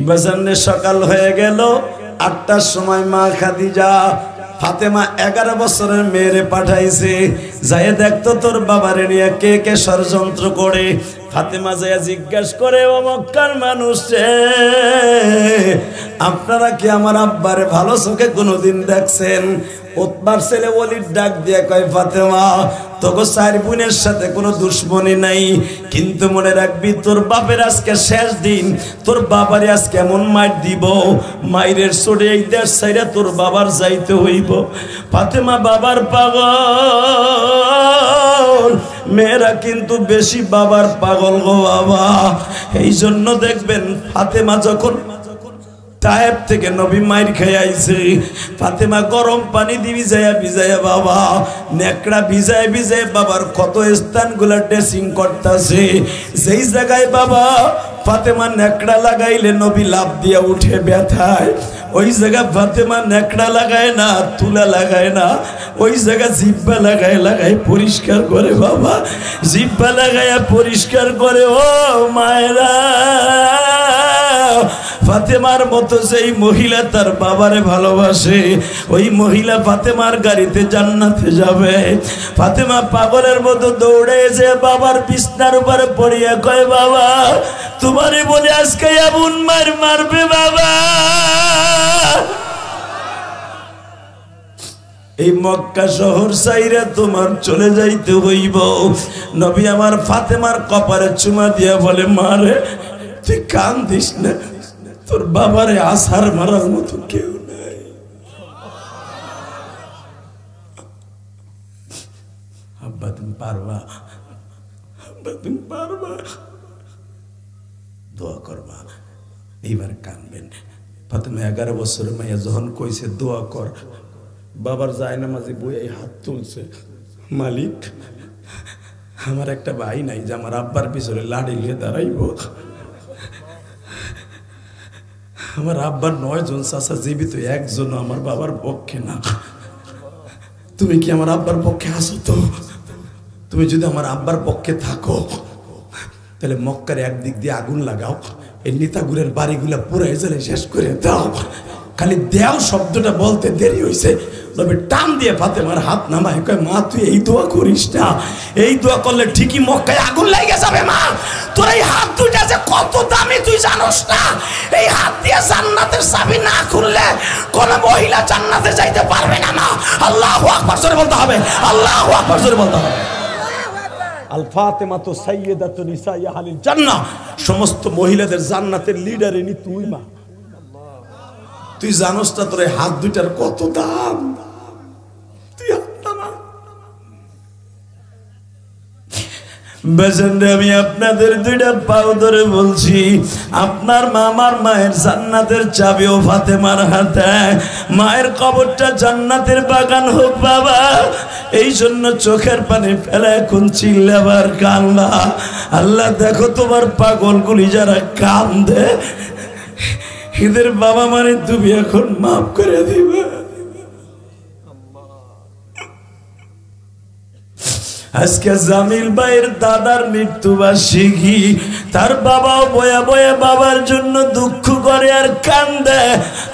বাজারে সকাল হয়ে গেল, 8টার সময় মা খাদিজা ফাতেমা 11 বছরের মেয়েরে পাঠাইছে, যায় দেখতো তোর বাবারে নিয়ে কে কে ষড়যন্ত্র করে। ফাতেমা যায় জিজ্ঞাসা করে, ও মক্কার মানুষ রে, আপনারা কি আমার আব্বারে ভালো চোখে কোনোদিন দেখছেন? উতবার ছেলে ওলীদ ডাক দিয়ে কয়, ফাতেমা তোকে 4 বোনের সাথে কোনো দুশ্মনী নাই, কিন্তু মনে রাখবি তোর বাপের আজকে শেষ দিন, তোর বাবারে আজকে এমন মার দিব, মায়ের চড়ে এই দেশ ছাইরা তোর বাবার যাইতে হইব। ফাতেমা বাবার পাগল, মেয়েরা কিন্তু বেশি বাবার পাগল গো বাবা। এই জন্য দেখবেন ফাতেমা যখন তায়েব থেকে নবী মাইর খেয়ে আইছে, ফাতেমা গরম পানি দিয়ে ভিজাইয়া বাবা নেকড়া ভিজায় বাবার ক্ষত স্থানগুলা ড্রেসিং করতেছে। যেই জায়গায় বাবা ফাতেমা নেকড়া লাগাইলে নবী লাভ দিয়া উঠে ব্যথায়, ওই জায়গা ফাতেমা নেকড়া লাগায় না, তুলা লাগায় না, ওই জায়গা জিব্বা লাগায় পরিষ্কার করে বাবা, জিব্বা লাগাইয়া পরিষ্কার করে। ও মায়েরা, ফাতেমার মতো যেই মহিলা তার বাবারে ভালোবাসে, ওই মহিলা ফাতেমার গাড়িতে জান্নাতে যাবে। ফাতেমা পাগলের মতো দৌড়ে যে বাবার বিছনার উপরে পড়িয়া কয়, বাবা তোমারে বলে আজকে এমন মারবে বাবা। এই মক্কা শহর সাইরা তোমার চলে যাইতে হইব। নবী আমার ফাতেমার কপালে চুমা দিয়া বলে, মারে তুই কান্দিস না, তোর বাবারে আসার মারার মতো কেউ নাই। আব্বা তুমি পারবা, আব্বা তুমি পারবা, দোয়া করবা। এইবার কানবেন। ফাতেমা 11 বছরের মাইয়া যখন কইছে দোয়া কর, বাবার জায়নামাজি বইয়ে হাত তুলছে, মালিক আমার একটা ভাই নাই যে আমার আব্বার পিছনে লাড়ি লিয়ে দাঁড়াইব, আমার আব্বার 9 জন চাচা জীবিত, একজন আমার বাবার পক্ষে না। তুমি কি আমার আব্বার পক্ষে আসো? তো তুমি যদি আমার আব্বার পক্ষে থাকো তাহলে মক্কার একদিক দিয়ে আগুন লাগাও, এই নেতাগুরের বাড়িগুলা পুরাই জ্বালে শেষ করে দাও। খালি দেও শব্দটা বলতে দেরি হয়েছে, তবে টান দিয়ে ফাতেমার হাত নামায় কয়, মা তুই এই দোয়া করিস না, এই দোয়া করলে ঠিকই মক্কায় আগুন লেগে যাবে। মা তোর এই হাত দুইটা যে কত দামি তুই জানোস না? এই হাত দিয়ে জান্নাতের চাবি না খুললে কোন মহিলা জান্নাতে যাইতে পারবে না। মা আল্লাহু আকবার জোরে বলতে হবে, আল্লাহু আকবার জোরে বলতে হবে। আল ফাতেমা তো সাইয়্যিদাতু নিসাই আহলিল জান্নাহ, সমস্ত মহিলাদের জান্নাতের লিডারিনী তুই। মা তুই জানোস না তোর এই হাত দুইটার কত দাম? তুই আমি আপনাদের 2টা পাও ধরে বলছি, আপনার মামার মায়ের জান্নাতের চাবিও ফাতেমার হাতে। মায়ের কবরটা জান্নাতের বাগান হোক বাবা। এই জন্য চোখের পানি ফেলে এখন চিল্লাবার কান্না। আল্লাহ দেখো তোমার পাগলগুলি যারা কান্দে, এদের বাবা মানে তুমি এখন মাফ করে দিবে। আজকে জামিল ভাইয়ের দাদার মৃত্যুবার্ষিকী, তার বাবাও বয়া বয়া বাবার জন্য দুঃখ করে আর কান্দে।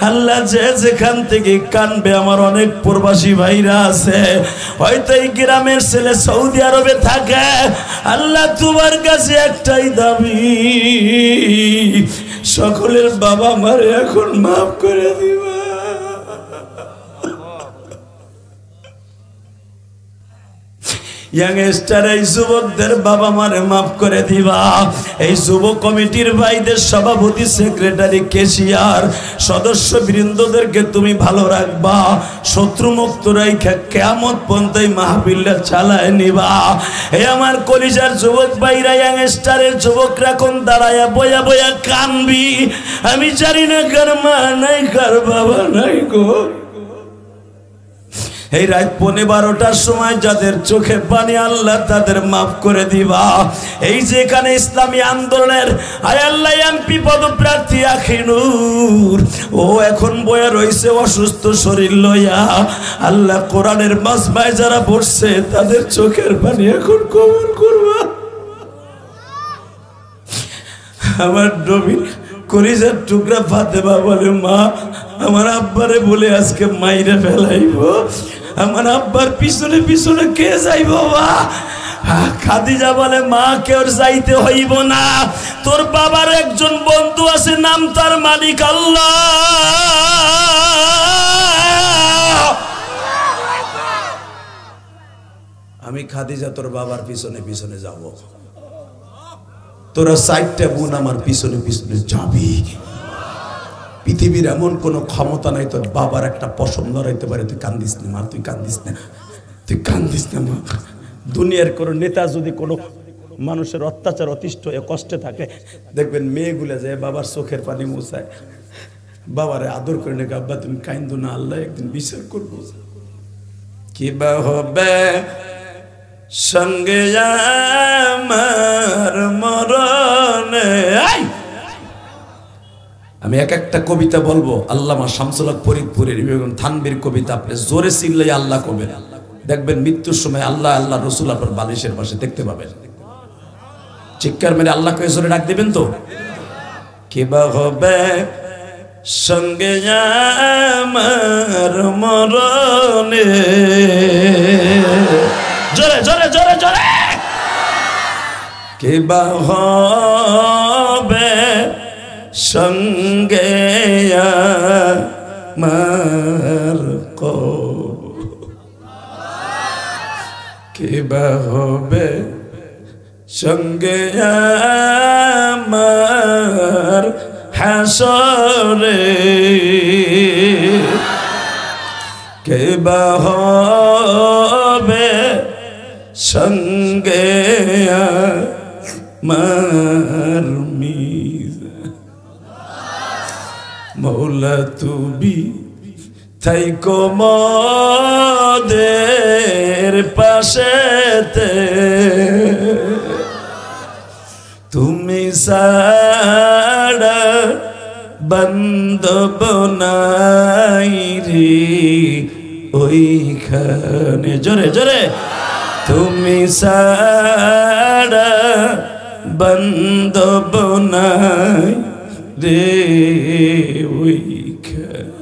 আল্লাহ যে যেখান থেকে কানবে, আমার অনেক প্রবাসী ভাইরা আছে, হয়তো এই গ্রামের ছেলে সৌদি আরবে থাকে। আল্লাহ তোমার কাছে একটাই দাবি, সকলের বাবা মারে এখন মাফ করে দিবা। ইয়াংস্টার এই যুবকদের বাবা মারে মাফ করে দিবা। এই যুব কমিটির ভাইদের সভাপতি, সেক্রেটারি, কেশিয়ার, সদস্য বৃন্দদেরকে তুমি ভালো রাখবা, শত্রু মুক্ত রাইখা কিয়ামত পর্যন্ত এই মাহফিলটা চালায় নিবা। এই আমার কলিজার যুবক ভাইরা, ইয়াংস্টারের যুবকরা কোন দাঁড়ায়া বয়া বয়া কানবি। আমি জানি না কার মা নাই, কার বাবা নাই গো। এই রাত 12টার সময় যাদের চোখে পানি, আল্লাহ তাদের মাফ করে দিবা। এই যে এখানে ইসলামী আন্দোলনের আয় আল্লাহ এমপি পদপ্রার্থী আখিনুর, ও এখন বয়া রয়েছে অসুস্থ শরীর লইয়া। আল্লাহ কোরআনের মাজমায় যারা বসছে তাদের চোখের পানি এখন কবুল করবা। আমার কলিজার টুকরা ফাতেমা বলে মা আমার আব্বারে বলে আজকে মাইরে ফেলাইব, আমার আব্বার পিছনে পিছনে কে যাইব মা? খাদিজা বলে মা কেউ যাইতে হইব না, তোর বাবার একজন বন্ধু আছে নাম তার মালিক আল্লাহ। আমি খাদিজা তোর বাবার পিছনে পিছনে যাব, তোরা সাইডটা বোন আমার পিছনে পিছনে যাবি। পৃথিবীর এমন কোনো ক্ষমতা নাই তোর বাবার একটা পশম ধরাইতে পারে। তুই কান্দিস না মা, তুই কান্দিস না, তুই কান্দিস না মা। দুনিয়ার কোনো নেতা যদি কোনো মানুষের অত্যাচার অতিষ্ঠ হয়ে কষ্টে থাকে, দেখবেন মেয়েগুলা যায় বাবার চোখের পানি মুছায়, বাবারে আদর করে নাকি আব্বা তুমি কাইন্দো না, আল্লাহ একদিন বিচার করবো। কি বা হবে সঙ্গে আমার মরণে। আমি এক একটা কবিতা বলবো, আল্লামা শামসুল হক ফরিদপুরের এবং থানবীর কবিতা। আপনি জোরে চিল্লাই আল্লাহ কবেন, দেখবেন মৃত্যুর সময় আল্লাহ আল্লাহ রসুল আপনার বালিশের পাশে দেখতে পাবেন। চিৎকার মেরে আল্লাহকে জোরে ডাক দিবেন তো। কিবা হবে সঙ্গে আমার মরণে, জোরে জোরে জোরে জোরে। কিবা হবে সঙ্গে আমার কিবা হবে সঙ্গে আমার হাসরে, কিবা হবে সঙ্গে আমার মিজান। মৌলা তুমি থাইকো মোদের পাশেতে, তুমি সাড়া বান্ধব নাই রে ওইখানে। জোরে জোরে। তুমি সাড়া বান্ধব নাই রে ওইখানে।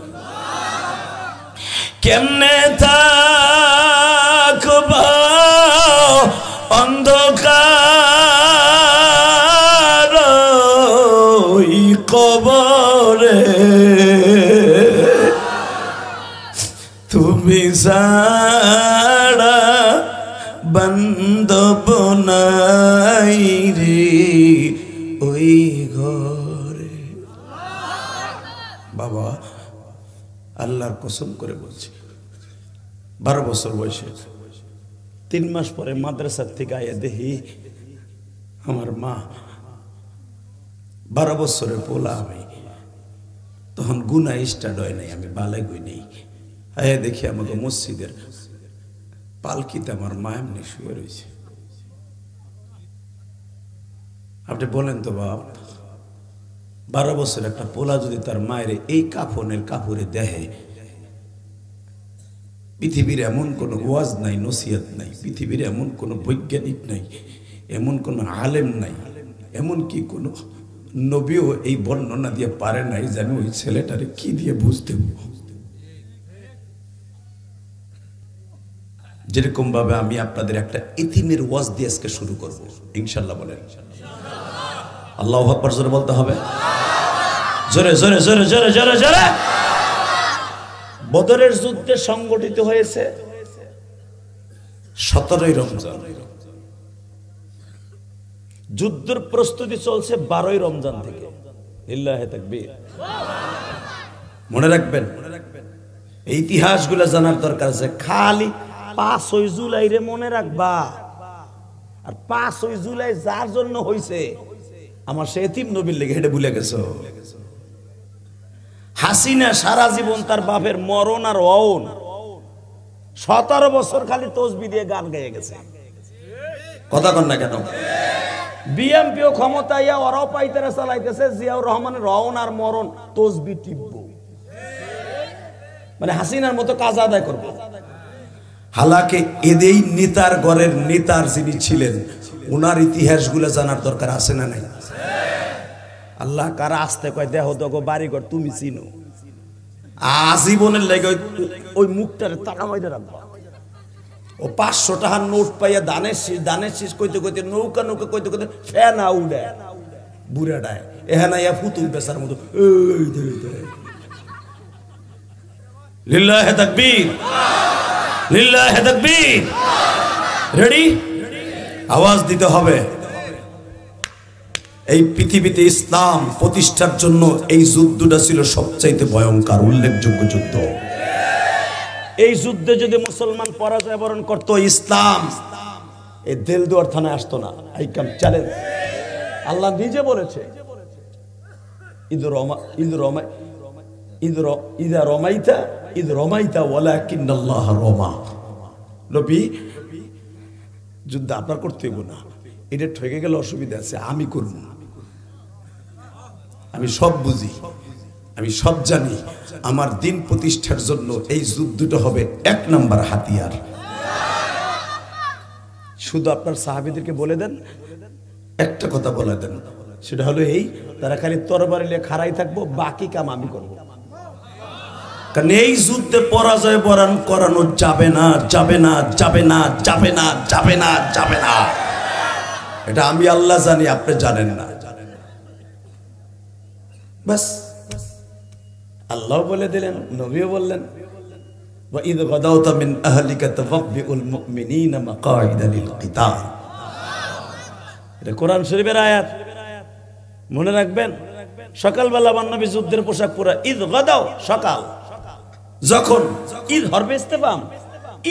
কেমনে থাকব অন্ধকার কবরে, তুমি সাড়া বান্ধব নাই রে ওই ঘরে। বাবা আল্লাহর কসম করে বলছি, 12 বছর বয়সে 3 মাস পরে মাদ্রাসার থেকে আয়া দেখি আমার মা, 12 বছরের পোলা আমি, তখন গুনা স্টার্ট হয় নাই, আমি বালাই গই নেই। আয়া দেখি আমাকে মসজিদের পালকিতে আমার মা এমনি শুয়ে রয়েছে। আপনি বলেন তো বাপ, 12 বছর একটা পোলা যদি তার মায়ের এই কাফনের কাপড়ে দেহে, পৃথিবীর এমন কোনো ওয়াজ নাই, নসিহত নাই, পৃথিবীর এমন কোনো বৈজ্ঞানিক নাই, এমন কোনো আলেম নাই, এমন কি কোনো নবীও এই বর্ণনা দিয়ে পারে নাই যে আমি ওই ছেলেটারে কি দিয়ে বুঝতে। যেরকম ভাবে আমি আপনাদের একটা ইতিমের ওয়াজ দিয়ে আজকে শুরু করব ইনশাআল্লাহ। বলেন আল্লাহু আকবার। জোরে বলতে হবে, জোরে জোরে জোরে জোরে জোরে জোরে। বদরের যুদ্ধে সংগঠিত হয়েছে 17ই রমজান, যুদ্ধের প্রস্তুতি চলছে 12ই রমজান থেকে। লিল্লাহি তাকবীর। মনে রাখবেন, এই ইতিহাসগুলো জানার দরকার আছে। খালি 5ই জুলাই রে মনে রাখবা, আর 5ই জুলাই যার জন্য হইছে আমার সে এতিম নবীর লেগে, এটা ভুলে গেছো। হাসিনা সারা জীবন তার বাপের মরণ আর অন 17 বছর খালি তসবিহ দিয়ে গান গাইয়ে গেছে। কথা কন না কেন? বিএমপিও ক্ষমতায় ওরাও পাইতারা চালাইতেছে, জিয়াউর রহমানের রওন আর মরণ তসবিহ টিপবো, মানে হাসিনার মতো কাজ আদায় করবো। হালাকে এদেই নেতার ঘরের নেতার যিনি ছিলেন, ওনার ইতিহাসগুলো জানার দরকার আছে না নাই? আল্লাহ কারা আসতে কয় দেহ দগো বাড়িঘর তুমি চিনো আজীবনের লেগে ওই মুখটারে তাকা মাইরে রাখবা। ও 500 টাকার নোট পাইয়া দানের শীষ কইতে কইতে নৌকা নৌকা কইতে কইতে ফেনা উড়ে বুড়াটায় এখানে ইয়া ফুতুল বেচার মতো লিল্লাহি তাকবীর লিল্লাহি তাকবীর। রেডি? আওয়াজ দিতে হবে। এই পৃথিবীতে ইসলাম প্রতিষ্ঠার জন্য এই যুদ্ধটা ছিল সবচাইতে ভয়ঙ্কর উল্লেখযোগ্য যুদ্ধ। এই যুদ্ধে যদি মুসলমান পরাজয় বরণ করত, ইসলাম এই দেলদুয়ার থানায় আসতো না। I come challenge. আল্লাহ নিজে বলেছে ইদ রমাইতা ওয়ালাকিন্নাল্লাহ রমা। নবী যুদ্ধ আপনার করতে হইব না, এটা ঠকে গেলে অসুবিধা আছে, আমি করব। আমি সব বুঝি, আমি সব জানি। আমার দিন প্রতিষ্ঠার জন্য এই যুদ্ধটা হবে 1 নাম্বার হাতিয়ার। শুধু আপনার সাহাবীদেরকে বলে দেন, একটা কথা বলে দেন, সেটা হলো এই, তারা খালি তরবারি নিয়ে খাড়াই থাকবো, বাকি কাম আমি করব। কারণ এই যুদ্ধে পরাজয় বরণ করানো যাবে না, যাবে না, যাবে না, যাবে না, যাবে না, যাবে না। এটা আমি আল্লাহ জানি, আপনি জানেন না। বাস আল্লাহ বলে দিলেন, নবীও বললেন, ওয়া ইয গাদাওতা মিন আহলিকা তাফবিউল মুমিনিনা মাকাইদা লিল কিতাল। এটা কোরআন শরীফের আয়াত, মনে রাখবেন। সকালবেলা আমার নবী যুদ্ধের পোশাক পরা, ইয গাদাও সকাল, যখন ঈদ হরবে ইস্তেফাম,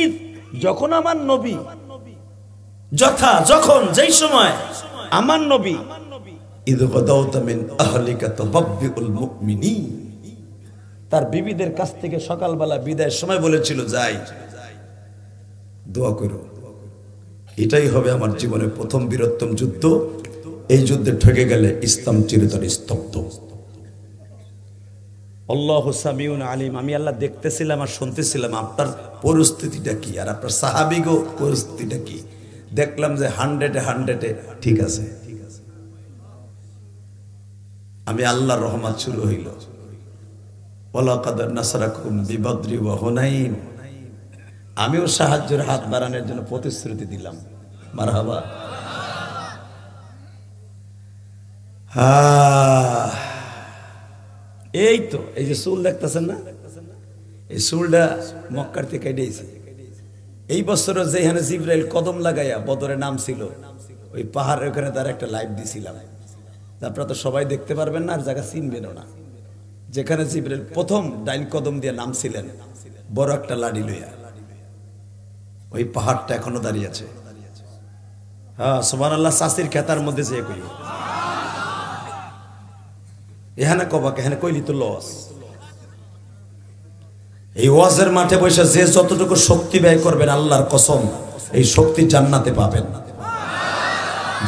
ঈদ যখন আমার নবী, যথা যখন যেই সময় আমার নবী, ইয গাদাওতা মিন আহলিকা তাফবিউল মুমিনিন, তার বিবিদের কাছ থেকে সকালবেলা বিদায়ের সময় বলেছিল, যাই দোয়া করো, এটাই হবে আমার জীবনের প্রথম বীরত্তম যুদ্ধ। এই যুদ্ধে ঠকে গেলে ইসলাম চিরতরে স্তব্ধ। আল্লাহু সামিউন আলিম। আমি আল্লাহ দেখতেছিলাম আর শুনতেছিলাম আপনার পরিস্থিতিটা কি আর আপনার সাহাবীগো পরিস্থিতিটা কি। দেখলাম যে 100-এ ঠিক আছে। আমি আল্লাহর রহমত শুরু হইল, ওয়ালাকাদ নাসরাকুম বিবদরি ওয়া হুনাইন। আমিও সাহায্যের হাত বাড়ানোর জন্য প্রতিশ্রুতি দিলাম। মারহাবা। এই তো এই যে চুল দেখতেছেন না, এই চুলটা মক্কার থেকে কেটেছি। এই বছর যেখানে জিবরাইল কদম লাগাইয়া বদরে নাম ছিল, ওই পাহাড়ের ওখানে তার একটা লাইভ দিছিলাম। আপনারা তো সবাই দেখতে পারবেন না, আর জায়গা চিনবেনও না। যেখানে জিবরাইল প্রথম ডাইন কদম দিয়ে নামছিলেন, বড় একটা লাডি লইয়া, ওই পাহাড়টা এখনো দাঁড়িয়ে আছে। হ্যাঁ, সুবহানাল্লাহ। চাষির খেতার মধ্যে যে কই এখানে কবাকে, এখানে কইলি তো লস। এই ওয়াজের মাঠে বসে যে যতটুকু শক্তি ব্যয় করবেন, আল্লাহর কসম এই শক্তি জান্নাতে পাবেন।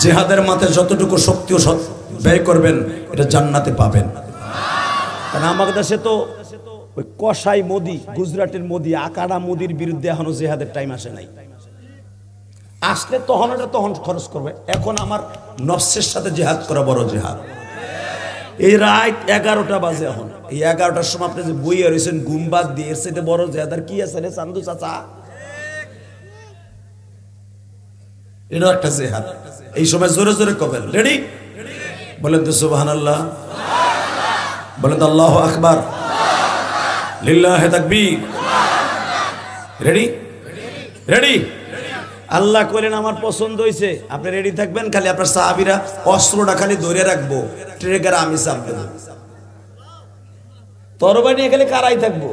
জিহাদের মাঠে যতটুকু শক্তি ব্যয় করবেন, এটা জান্নাতে পাবেন। কারণ আমাদের দেশে তো ওই কসাই মোদি, গুজরাটের মোদি, আকাড়া মোদির বিরুদ্ধে এখনো জিহাদের টাইম আসে নাই। আসলে তখন এটা তখন খরচ করবে। এখন আমার নফসের সাথে জিহাদ করা বড় জিহাদ। এই রাত 11টা বাজে, এখন এই 11টার সময় আপনি যে বইয়া রয়েছেন গুমবাদ দিয়ে, এর সাথে বড় জিহাদ আর কি আছে রে চান্দু চাচা? এটা একটা জিহাদ। এই সময় জোরে জোরে কবেন। রেডি? বলেন তো সুবহানাল্লাহ, বলেন তো আল্লাহু আকবার, লিল্লাহি তাকবীর। রেডি? রেডি? আল্লাহ কইলেন আমার পছন্দ হইছে, আপনি রেডি থাকবেন। খালি আপনার সাহাবীরা অস্ত্রটা খালি ধরে রাখবো, ট্রিগার আমি চাপবো, তরবারি নিয়ে খালি কারাই থাকবো,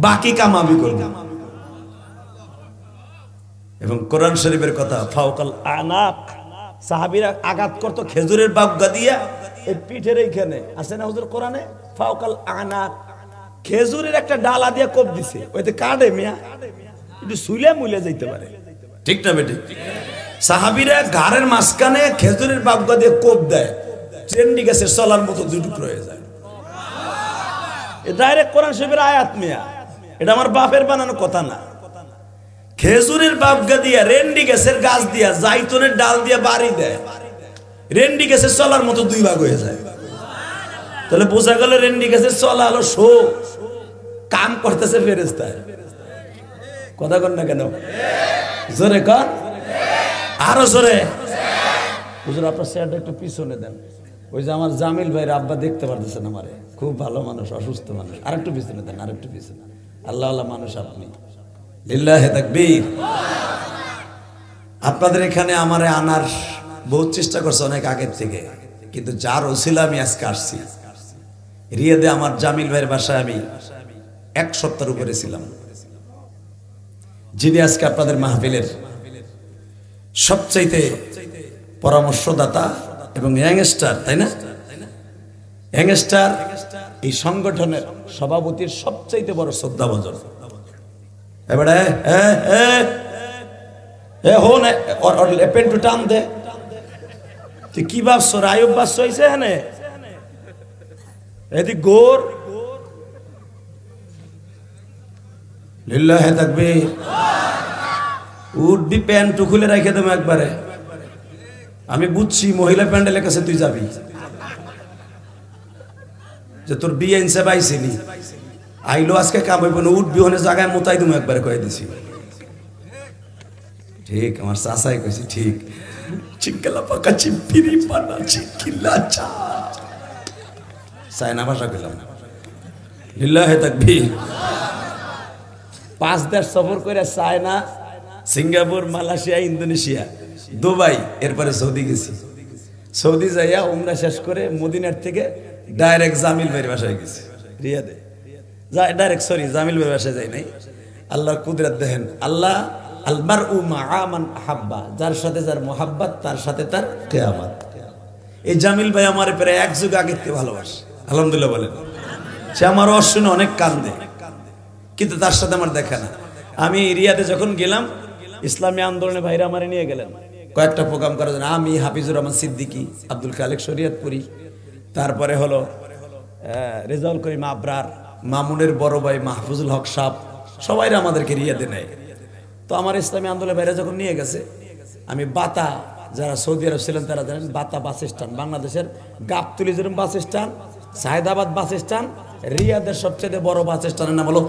বাকি কাম আমি করব। এবং কোরআন শরীফের কথা, ফাওকাল আনাক, সাহাবীরা আঘাত করতো খেজুরের বাগগা দিয়া এই পিঠের এইখানে আছে না হুজুর কোরআনে, ফাওকাল আনাক, খেজুরের একটা ডালা দিয়ে কোপ দিছে, ওইতে কাটে মিয়া, একটু সুইলে মুইলে যাইতে পারে। ঠিক না বেটি? সাহাবীরা ঘাড়ের মাঝখানে খেজুরের বাগগা দিয়ে কোপ দেয়, ট্রেন্ডি গেছে চলার মতো দুই টুকরো হয়ে যায়। এটা ডাইরেক্ট কোরআন শরীফের আয়াত মিয়া, এটা আমার বাপের বানানো কথা না। খেজুরের বাগগা দিয়া, রেন্ডি গাছের গাছ দিয়া, জাইতুনের ডাল দিয়া বাড়ি দেয়, রেন্ডি গাছের চলার মতো দুই ভাগ হয়ে যায়। তাহলে বোঝা গেল রেন্ডি গাছের চলা হলো শো, কাম করতেছে ফেরেশতায়। কথা কন না কেন? জোরে কন, আরো জোরে। হুজুর আপনার চেয়ারটা একটু পিছনে দেন। ওই যে আমার জামিল ভাইয়ের আব্বা দেখতে পারতেছেন আমারে, খুব ভালো মানুষ, অসুস্থ মানুষ। আর একটু পিছনে দেন, আর একটু পিছনে। আল্লাহ আল্লাহ মানুষ আপনি। লিল্লাহি তাকবীর। আপনাদের এখানে আমারে আনার বহুত চেষ্টা করছে অনেক আগের থেকে, কিন্তু যার ওসিলা আমি আজকে আসছি। রিয়াদে আমার জামিল ভাইয়ের বাসায় আমি 1 সপ্তাহের উপরে ছিলাম, যিনি আজকে আপনাদের মাহফিলের সবচাইতে পরামর্শদাতা এবং ইয়াংস্টার, তাই না? ইয়াংস্টার এই সংগঠনের সভাপতির সবচাইতে বড় শ্রদ্ধাভাজন। এবারে পেন্টু টান দে, তুই কি ভাবছ? রায়ব বাস হয়েছে হ্যাঁ, এদিক গোর। লিল্লাহি তাকবীর। উঠবি, প্যান্ট খুলে রেখে দেবো একবারে। আমি বুঝছি মহিলা প্যান্ডেলের কাছে তুই যাবি, যে তোর বিয়ে ইনসে পাইছিনি, আইলো আজকে কাম হইব না, উঠবি হনে জায়গায় মোতাই দেবো একবারে কয়ে দিছি। ঠিক আমার চাচাই কইছি, ঠিক। চিঙ্গলা পাকা চিম্পিরি পানা চিঙ্কিলা চা, চায়না ভাষা কইলাম। লিল্লাহি তাকবীর। 5 দেশ সফর করে China, Singapore, Malaysia, Indonesia, Dubai, এরপরে সৌদি গেছি। সৌদি যাইয়া উমরা শেষ করে মদিনার থেকে ডাইরেক্ট জামিল ভাইয়ের বাসায় গেছি রিয়াদে। ডাইরেক্ট সরি, জামিল ভাইয়ের বাসায় যাই নাই। আল্লাহর কুদরত দেখেন। আল্লাহ আলমারউ মাআ মান আহাব্বা, যার সাথে যার মোহাব্বত তার সাথে তার কিয়ামত। এই জামিল ভাই আমার প্রায় 1 যুগ আগে থেকে ভালোবাসে, আলহামদুলিল্লাহ বলেন। সে আমার অশুনে অনেক কান্দে, কিন্তু তার সাথে আমার দেখা না। আমি রিয়াদে যখন গেলাম, ইসলামী আন্দোলনে ভাইরা আমারে নিয়ে গেলেন কয়েকটা প্রোগ্রাম করার জন্য। আমি, হাফিজুর রহমান সিদ্দিকী, আব্দুল খালেক শরীয়তপুরি, তারপরে হলো রেজাউল করিম আবরার, মামুনের বড় ভাই মাহফুজুল হক সাহেব, সবাই আমাদেরকে রিয়াদে নেয়। তো আমার ইসলামী আন্দোলনের ভাইরা যখন নিয়ে গেছে, আমি বাতা, যারা সৌদি আরব ছিলেন তারা জানেন, বাতা বাস স্ট্যান্ড, বাংলাদেশের গাবতলী যেরকম bus stand, Sayedabad bus stand, রিয়াদের সবচেয়ে বড় বাস স্ট্যান্ডের নাম হলো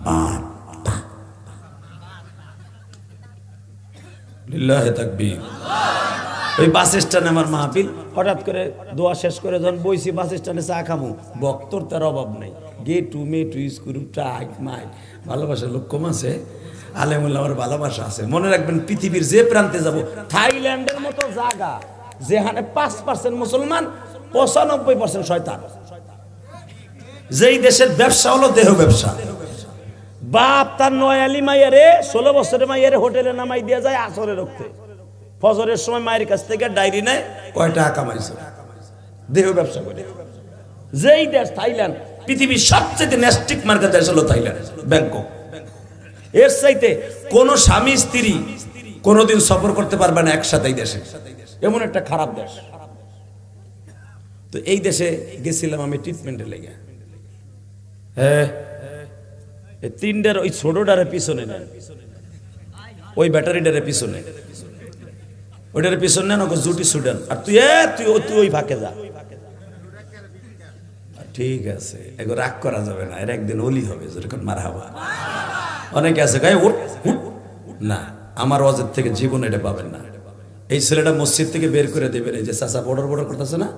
বাতা। লিল্লাহি তাকবীর। ওই বাস স্ট্যান্ডে আমার মাহফিল। হঠাৎ করে দোয়া শেষ করে যখন বইছি বাস স্ট্যান্ডে চা খামু, বক্তর তার অভাব নেই। গেটু মেটু স্ক্রু টাইট মাইট, ভালোবাসার লোক কম আছে, আলেমুল্লাহ আমার ভালোবাসা আছে। মনে রাখবেন, পৃথিবীর যে প্রান্তে যাব, থাইল্যান্ডের মতো জায়গা যেখানে 5% মুসলমান, 95% শয়তান। যেই দেশের ব্যবসা হলো দেহ ব্যবসা। বাপ তার 9 আলি মাইয়ারে 16 বছরের মাইয়ারে হোটেলে নামাই দিয়ে যায় আসরে রক্তে, ফজরের সময় মায়ের কাছ থেকে ডায়েরি নেয়, কয় টাকা কামাইছে, দেহ ব্যবসা করে। যেই দেশ থাইল্যান্ড, পৃথিবীর সবচেয়ে নেস্টিক মার্কেট দেশ হলো থাইল্যান্ড, ব্যাংকক। এর চাইতে কোন স্বামী স্ত্রী কোনোদিন সফর করতে পারবে না একসাথে, দেশে এমন একটা খারাপ দেশ। তো এই দেশে গেছিলাম আমি ট্রিটমেন্টের লেগে। হ্যাঁ, এই 3টার ওই ছোটটারে পিছনে নেন, ওই ব্যাটারিটারে পিছনে, ওইটার পিছনে নেন, ওকে জুটি সুডান, আর তুই তুই ওই ফাঁকে যা। ঠিক আছে, এগো রাগ করা যাবে না, এর একদিন ওলি হবে, যেরকম মারহাবা। অনেকে আছে গায়ে উঠ না, আমার ওয়াজের থেকে জীবন এটা পাবেন না। এই ছেলেটা মসজিদ থেকে বের করে দেবেন, এই যে চাচা বর্ডার করতেছে না,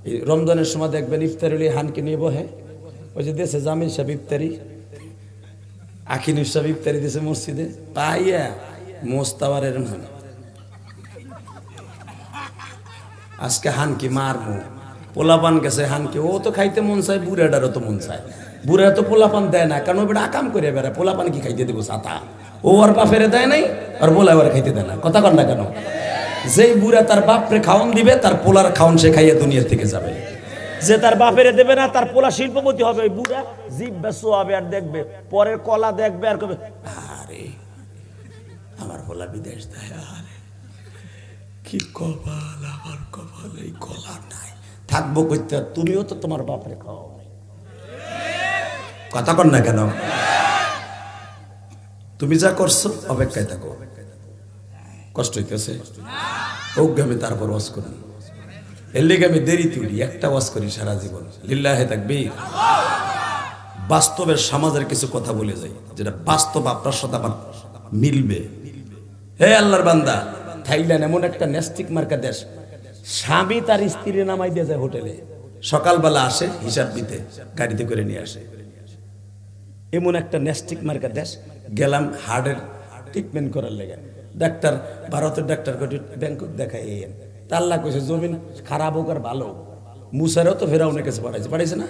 এই রমজানের সময় দেখবেন ইফতারি হলে হানকে নিয়ে বহে, ওই যে দেশে জামিল সাহেব ইফতারি, আখিনুর সাহেব ইফতারি দিয়েছে মসজিদে, পাইয়া মোস্তাবারের মনে আজকে হানকি মারমু, পোলাপান গেছে হানকে, ও তো খাইতে মন চায়, বুড়াটারও তো মন চায়। বুড়া তো পোলাপান দেয় না, কারণ ওটা আকাম করে বেড়ায়, পোলাপান কি খাইতে দেবো ছাতা, ও আর বাপেরে দেয় নাই, আর পোলা ওরা খাইতে দেয় না। কথা কন না কেন? যেই বুড়া তার বাপরে খাওয়ান দিবে, তার পোলার খাওয়ান সে খাইয়া দুনিয়ার থেকে যাবে। যে তার বাপেরে দেবে না, তার পোলা শিল্পপতি হবে। ওই বুড়া জিভ ব্যস্ত হবে, আর দেখবে পরের কলা দেখবে, আর কবে আরে আমার পোলা বিদেশ দেয়, আরে কি কপাল, আমার কপাল এই কলা নাই, থাকবো কইতে। তুমিও তো তোমার বাপরে খাও। কথা কন না কেন? তুমি যা করছো অপেক্ষায় থাকো। কষ্ট হইতেছে, আমি তারপর ওয়াজ করুন। এর লেগে আমি দেরিতে উঠি, একটা ওয়াজ করি সারা জীবন, লিল্লাহে তাকবীর। বাস্তবের সমাজের কিছু কথা বলে যাই যেটা বাস্তব আপনার সাথে আমার মিলবে। হে আল্লাহর বান্দা, থাইল্যান্ড এমন একটা নেস্টিক মার্কা দেশ, স্বামী তার স্ত্রী নামাই দিয়ে যায় হোটেলে, সকালবেলা আসে হিসাব দিতে, গাড়িতে করে নিয়ে আসে। এমন একটা নেস্টিক মার্কা দেশ। গেলাম হার্টের ট্রিটমেন্ট করার লেগে, ডাক্তার ভারতের ডাক্তার ব্যাংকক দেখাই তা আল্লাহ কইছে জমিন খারাপ হোক আর ভালো হোক, মুসারও তো ফেরাউনের কাছে পাঠাইছে না?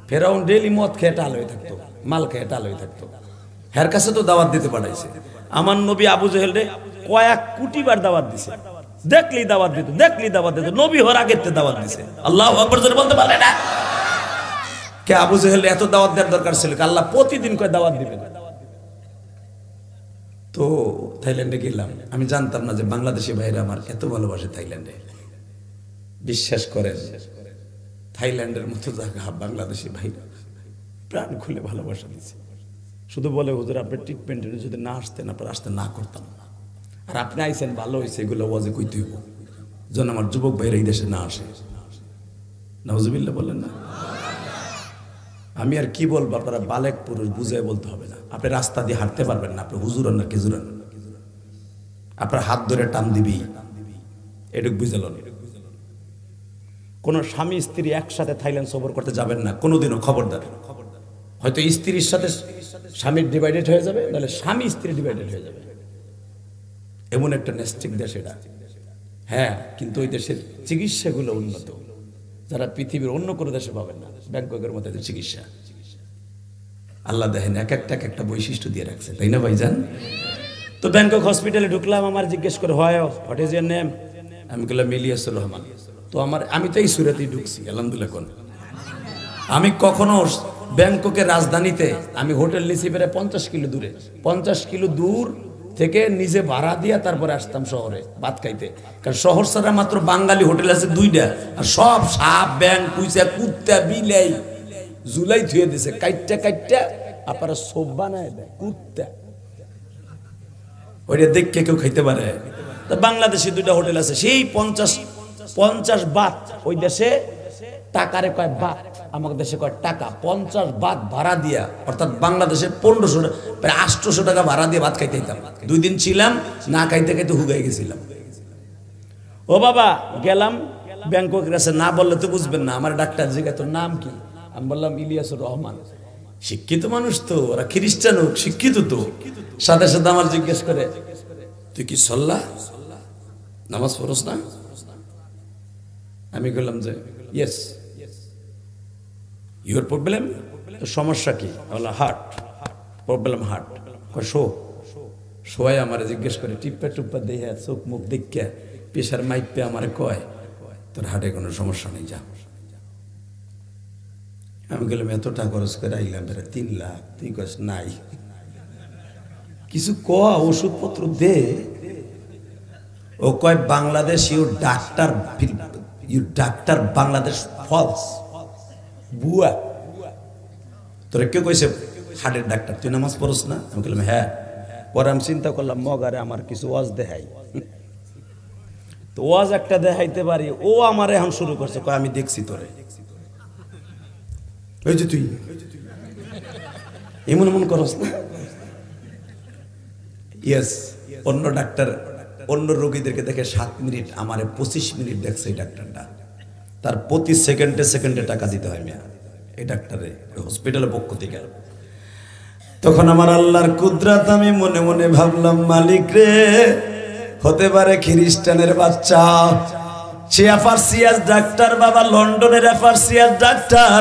ফেরাউন ডেইলি মদ খেয়ে টাল হয়ে থাকতো, মাল খেয়ে টাল হয়ে থাকতো, হের কাছে তো দাওয়াত দিতে পাঠাইছে। আমার নবী আবু জেহেল রে কয়েক কোটি বার দাওয়াত দিছে, দেখলেই দাওয়াত দিত, দেখলেই দাওয়াত দিত, নবী হওয়ার আগের দাওয়াত দিছে। আল্লাহু আকবার জোরে বলতে পারলে না? কে আবু জেহেল এত দাওয়াত দেওয়ার দরকার ছিল? আল্লাহ প্রতিদিন কয় দাওয়াত দিবেন। তো থাইল্যান্ডে গেলাম, আমি জানতাম না যে বাংলাদেশি ভাইরা আমার এত ভালোবাসে থাইল্যান্ডে। বিশ্বাস করেন, থাইল্যান্ডের মতো জায়গা বাংলাদেশি ভাইরা প্রাণ খুলে ভালোবাসা দিচ্ছে। শুধু বলে হুজুর আপনার ট্রিটমেন্টের যদি না আসতেন, আপনার আসতে না করতাম না, আর আপনি আইসেন ভালো হয়েছে, এগুলো ওয়াজে কইতে হইব যেন আমার যুবক ভাইরা এই দেশে না আসে। নাউজুবিল্লাহ বলেন না? আমি আর কি বলবো, আপনারা বালেক পুরুষ, বুঝে বলতে হবে না। আপনি রাস্তা দিয়ে হাঁটতে পারবেন না, আপনি হুজুরান না কেজুরান, আপনার হাত ধরে টান দিবি, এটুক বুঝালেন। কোন স্বামী স্ত্রী একসাথে থাইল্যান্ড সফর করতে যাবেন না কোনোদিনও, খবরদার। হয়তো স্ত্রীর সাথে স্বামীর ডিভাইডেড হয়ে যাবে, নাহলে স্বামী স্ত্রী ডিভাইডেড হয়ে যাবে। এমন একটা নেস্টিক দেশ এটা। হ্যাঁ, কিন্তু ওই দেশের চিকিৎসাগুলো উন্নত, যারা পৃথিবীর অন্য কোনো দেশে পাবেন না। ব্যাংককের মধ্যে চিকিৎসা আল্লাহ দেখেন এক একটা বৈশিষ্ট্য দিয়ে রাখছে, তাই না ভাইজান? তো ব্যাংকক হসপিটালে ঢুকলাম, আমার জিজ্ঞেস করে হোয়াট ইজ ইওর নেম? আমি বললাম ইলিয়াসুর রহমান। তো আমি তো এই সুরাতেই ঢুকছি, আলহামদুলিল্লাহ। কোন আমি কখনো ব্যাংককের রাজধানীতে আমি হোটেল নিছি বেড়ে 50 কিলো দূরে, 50 কিলো দূর থেকে নিজে ভাড়া দিয়া তারপরে আসতাম শহরে ভাত খাইতে। কারণ শহর ছাড়া মাত্র বাঙালি হোটেল আছে 2টা, আর সব সাপ ব্যাং কুইচা কুত্তা বিলাই জুলাই ধুয়ে দিছে, কাইটটা আপনারা সব বানায় দেয় কুত্তা, ওইটা দেখে কেউ খাইতে পারে। বাংলাদেশে 2টা হোটেল আছে, সেই 50 বাত ওই দেশে টাকারে কয় বাত, আমাদের দেশে কয় টাকা। 50 বাত ভাড়া দিয়া, অর্থাৎ বাংলাদেশে 1500, প্রায় 800 টাকা ভাড়া দিয়ে ভাত খাইতে হইতাম। 2 দিন ছিলাম, না খাইতে খাইতে হুগাই গেছিলাম। ও বাবা গেলাম ব্যাংককের কাছে, না বললে তো বুঝবেন না। আমার ডাক্তার জিজ্ঞাসা তোর নাম কি? আমি বললাম ইলিয়াসুর রহমান। শিক্ষিত মানুষ তো, ওরা খ্রিস্টান হোক শিক্ষিত তো, সাথে সাথে আমার জিজ্ঞেস করে তুই কি সল্লাহ নামাজ পড়স না? আমি বললাম যে ইয়েস। ইউর প্রবলেম, সমস্যা কি? বললাম হার্ট প্রবলেম, হার্ট। শোয়াই আমার জিজ্ঞেস করে টিপ্পা দেখে চোখ মুখ দেখে প্রেশার মাইপে আমার কয় তোর হার্টে কোনো সমস্যা নেই, যা। আমি গেলাম এত টাকা খরচ করে আইলাম, 3 লাখ, তুই কস নাই, কিছু ক, ওষুধপত্র দে। ও কয় বাংলাদেশ ইউর ডাক্তার বাংলাদেশ ফলস, বুয়া। তোরা কেউ কইছে হার্টের ডাক্তার, তুই নামাজ পড়স না? আমি বললাম হ্যাঁ। পরে আমি চিন্তা করলাম মগারে আমার কিছু ওয়াজ দেখাই, তো ওয়াজ একটা দেখাইতে পারি। ও আমার এখন শুরু করছে, কয় আমি দেখছি তোরে, ওই যে তুই এমন করস না। ইয়েস, অন্য ডাক্তার অন্য রোগীদেরকে দেখে 7 মিনিট, আমারে 25 মিনিট দেখছে এই ডাক্তারটা। তার প্রতি সেকেন্ডে টাকা দিতে হয় মিয়া এই ডাক্তারে, হসপিটালের পক্ষ থেকে। তখন আমার আল্লাহর কুদরত আমি মনে মনে ভাবলাম, মালিক রে, হতে পারে খ্রিস্টানের বাচ্চা, সে অ্যাফার্সিয়াস ডাক্তার, বাবা লন্ডনের অ্যাফার্সিয়াস ডাক্তার,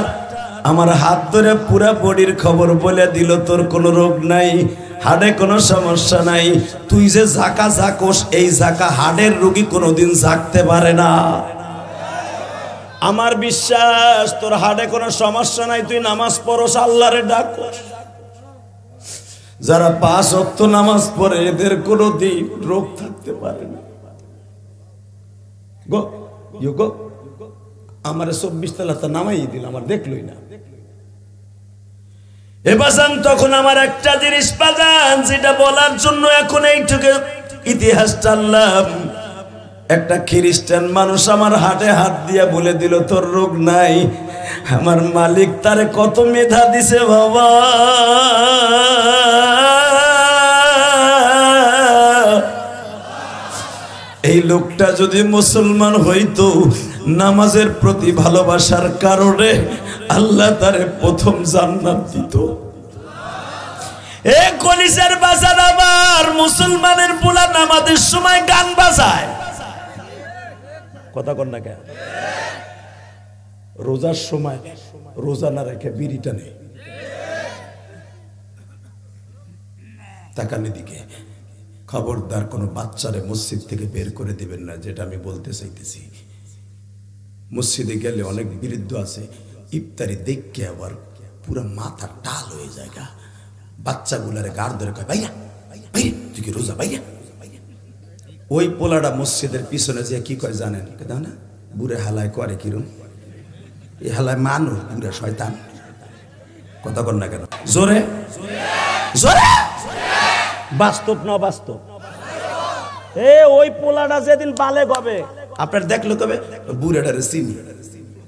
আমার হাত ধরে পুরা বডির খবর বলে দিল তোর কোনো রোগ নাই, হাড়ে কোনো সমস্যা নাই। তুই যে জাকা জাকোস, এই জাকা হাড়ের রোগী কোনোদিন জাগতে পারে না। আমার বিশ্বাস তোর হাড়ে কোনো সমস্যা নাই, তুই নামাজ পড়স, আল্লাহরে ডাকস। যারা 5 ওয়াক্ত নামাজ পড়ে এদের কোনোদিন রোগ থাকতে পারে না। গো আমার 24 তলাতে নামাই দিল, আমার দেখলই না। এবাসান তখন আমার একটা জিনিস বাজান, যেটা বলার জন্য এখন এইটুকু ইতিহাস টানলাম। একটা খ্রিস্টান মানুষ আমার হাটে হাত দিয়া বলে দিল তোর রোগ নাই। আমার মালিক তারে কত মেধা দিছে বাবা। এই লোকটা যদি মুসলমান হইতো, নামাজের প্রতি ভালোবাসার কারণে আল্লাহ তারে প্রথম জান্নাত দিত। এ কলিজার বাজার আবার মুসলমানের পোলা নামাজের সময় গান বাজায়, কথা কন না কেন? রোজার সময় রোজা না রেখে বিড়িটা নেই, তাকান এদিকে। খবরদার কোনো বাচ্চারে মসজিদ থেকে বের করে দিবেন না, যেটা আমি বলতে চাইতেছি। মসজিদে গেলে অনেক বিরুদ্ধ আছে, ইফতারি দেখকে আবার পুরো মাথা টাল হয়ে যায়। বাচ্চাগুলারে গাড় ধরে কয় ভাইয়া ভাইয়া তুই কি রোজা ভাইয়া? ওই পোলাটা মসজিদের পিছনে যে কি কয় জানেন? না বুড়ে হালায় করে কিরম, এই হালায় মানুষ বুড়ে শয়তান, কথা কর না কেন? জোরে জোরে, বাস্তব না বাস্তব? এ ওই পোলাটা যেদিন বালেগ হবে আপনার দেখলো কবে বুড়াটারে চিনি,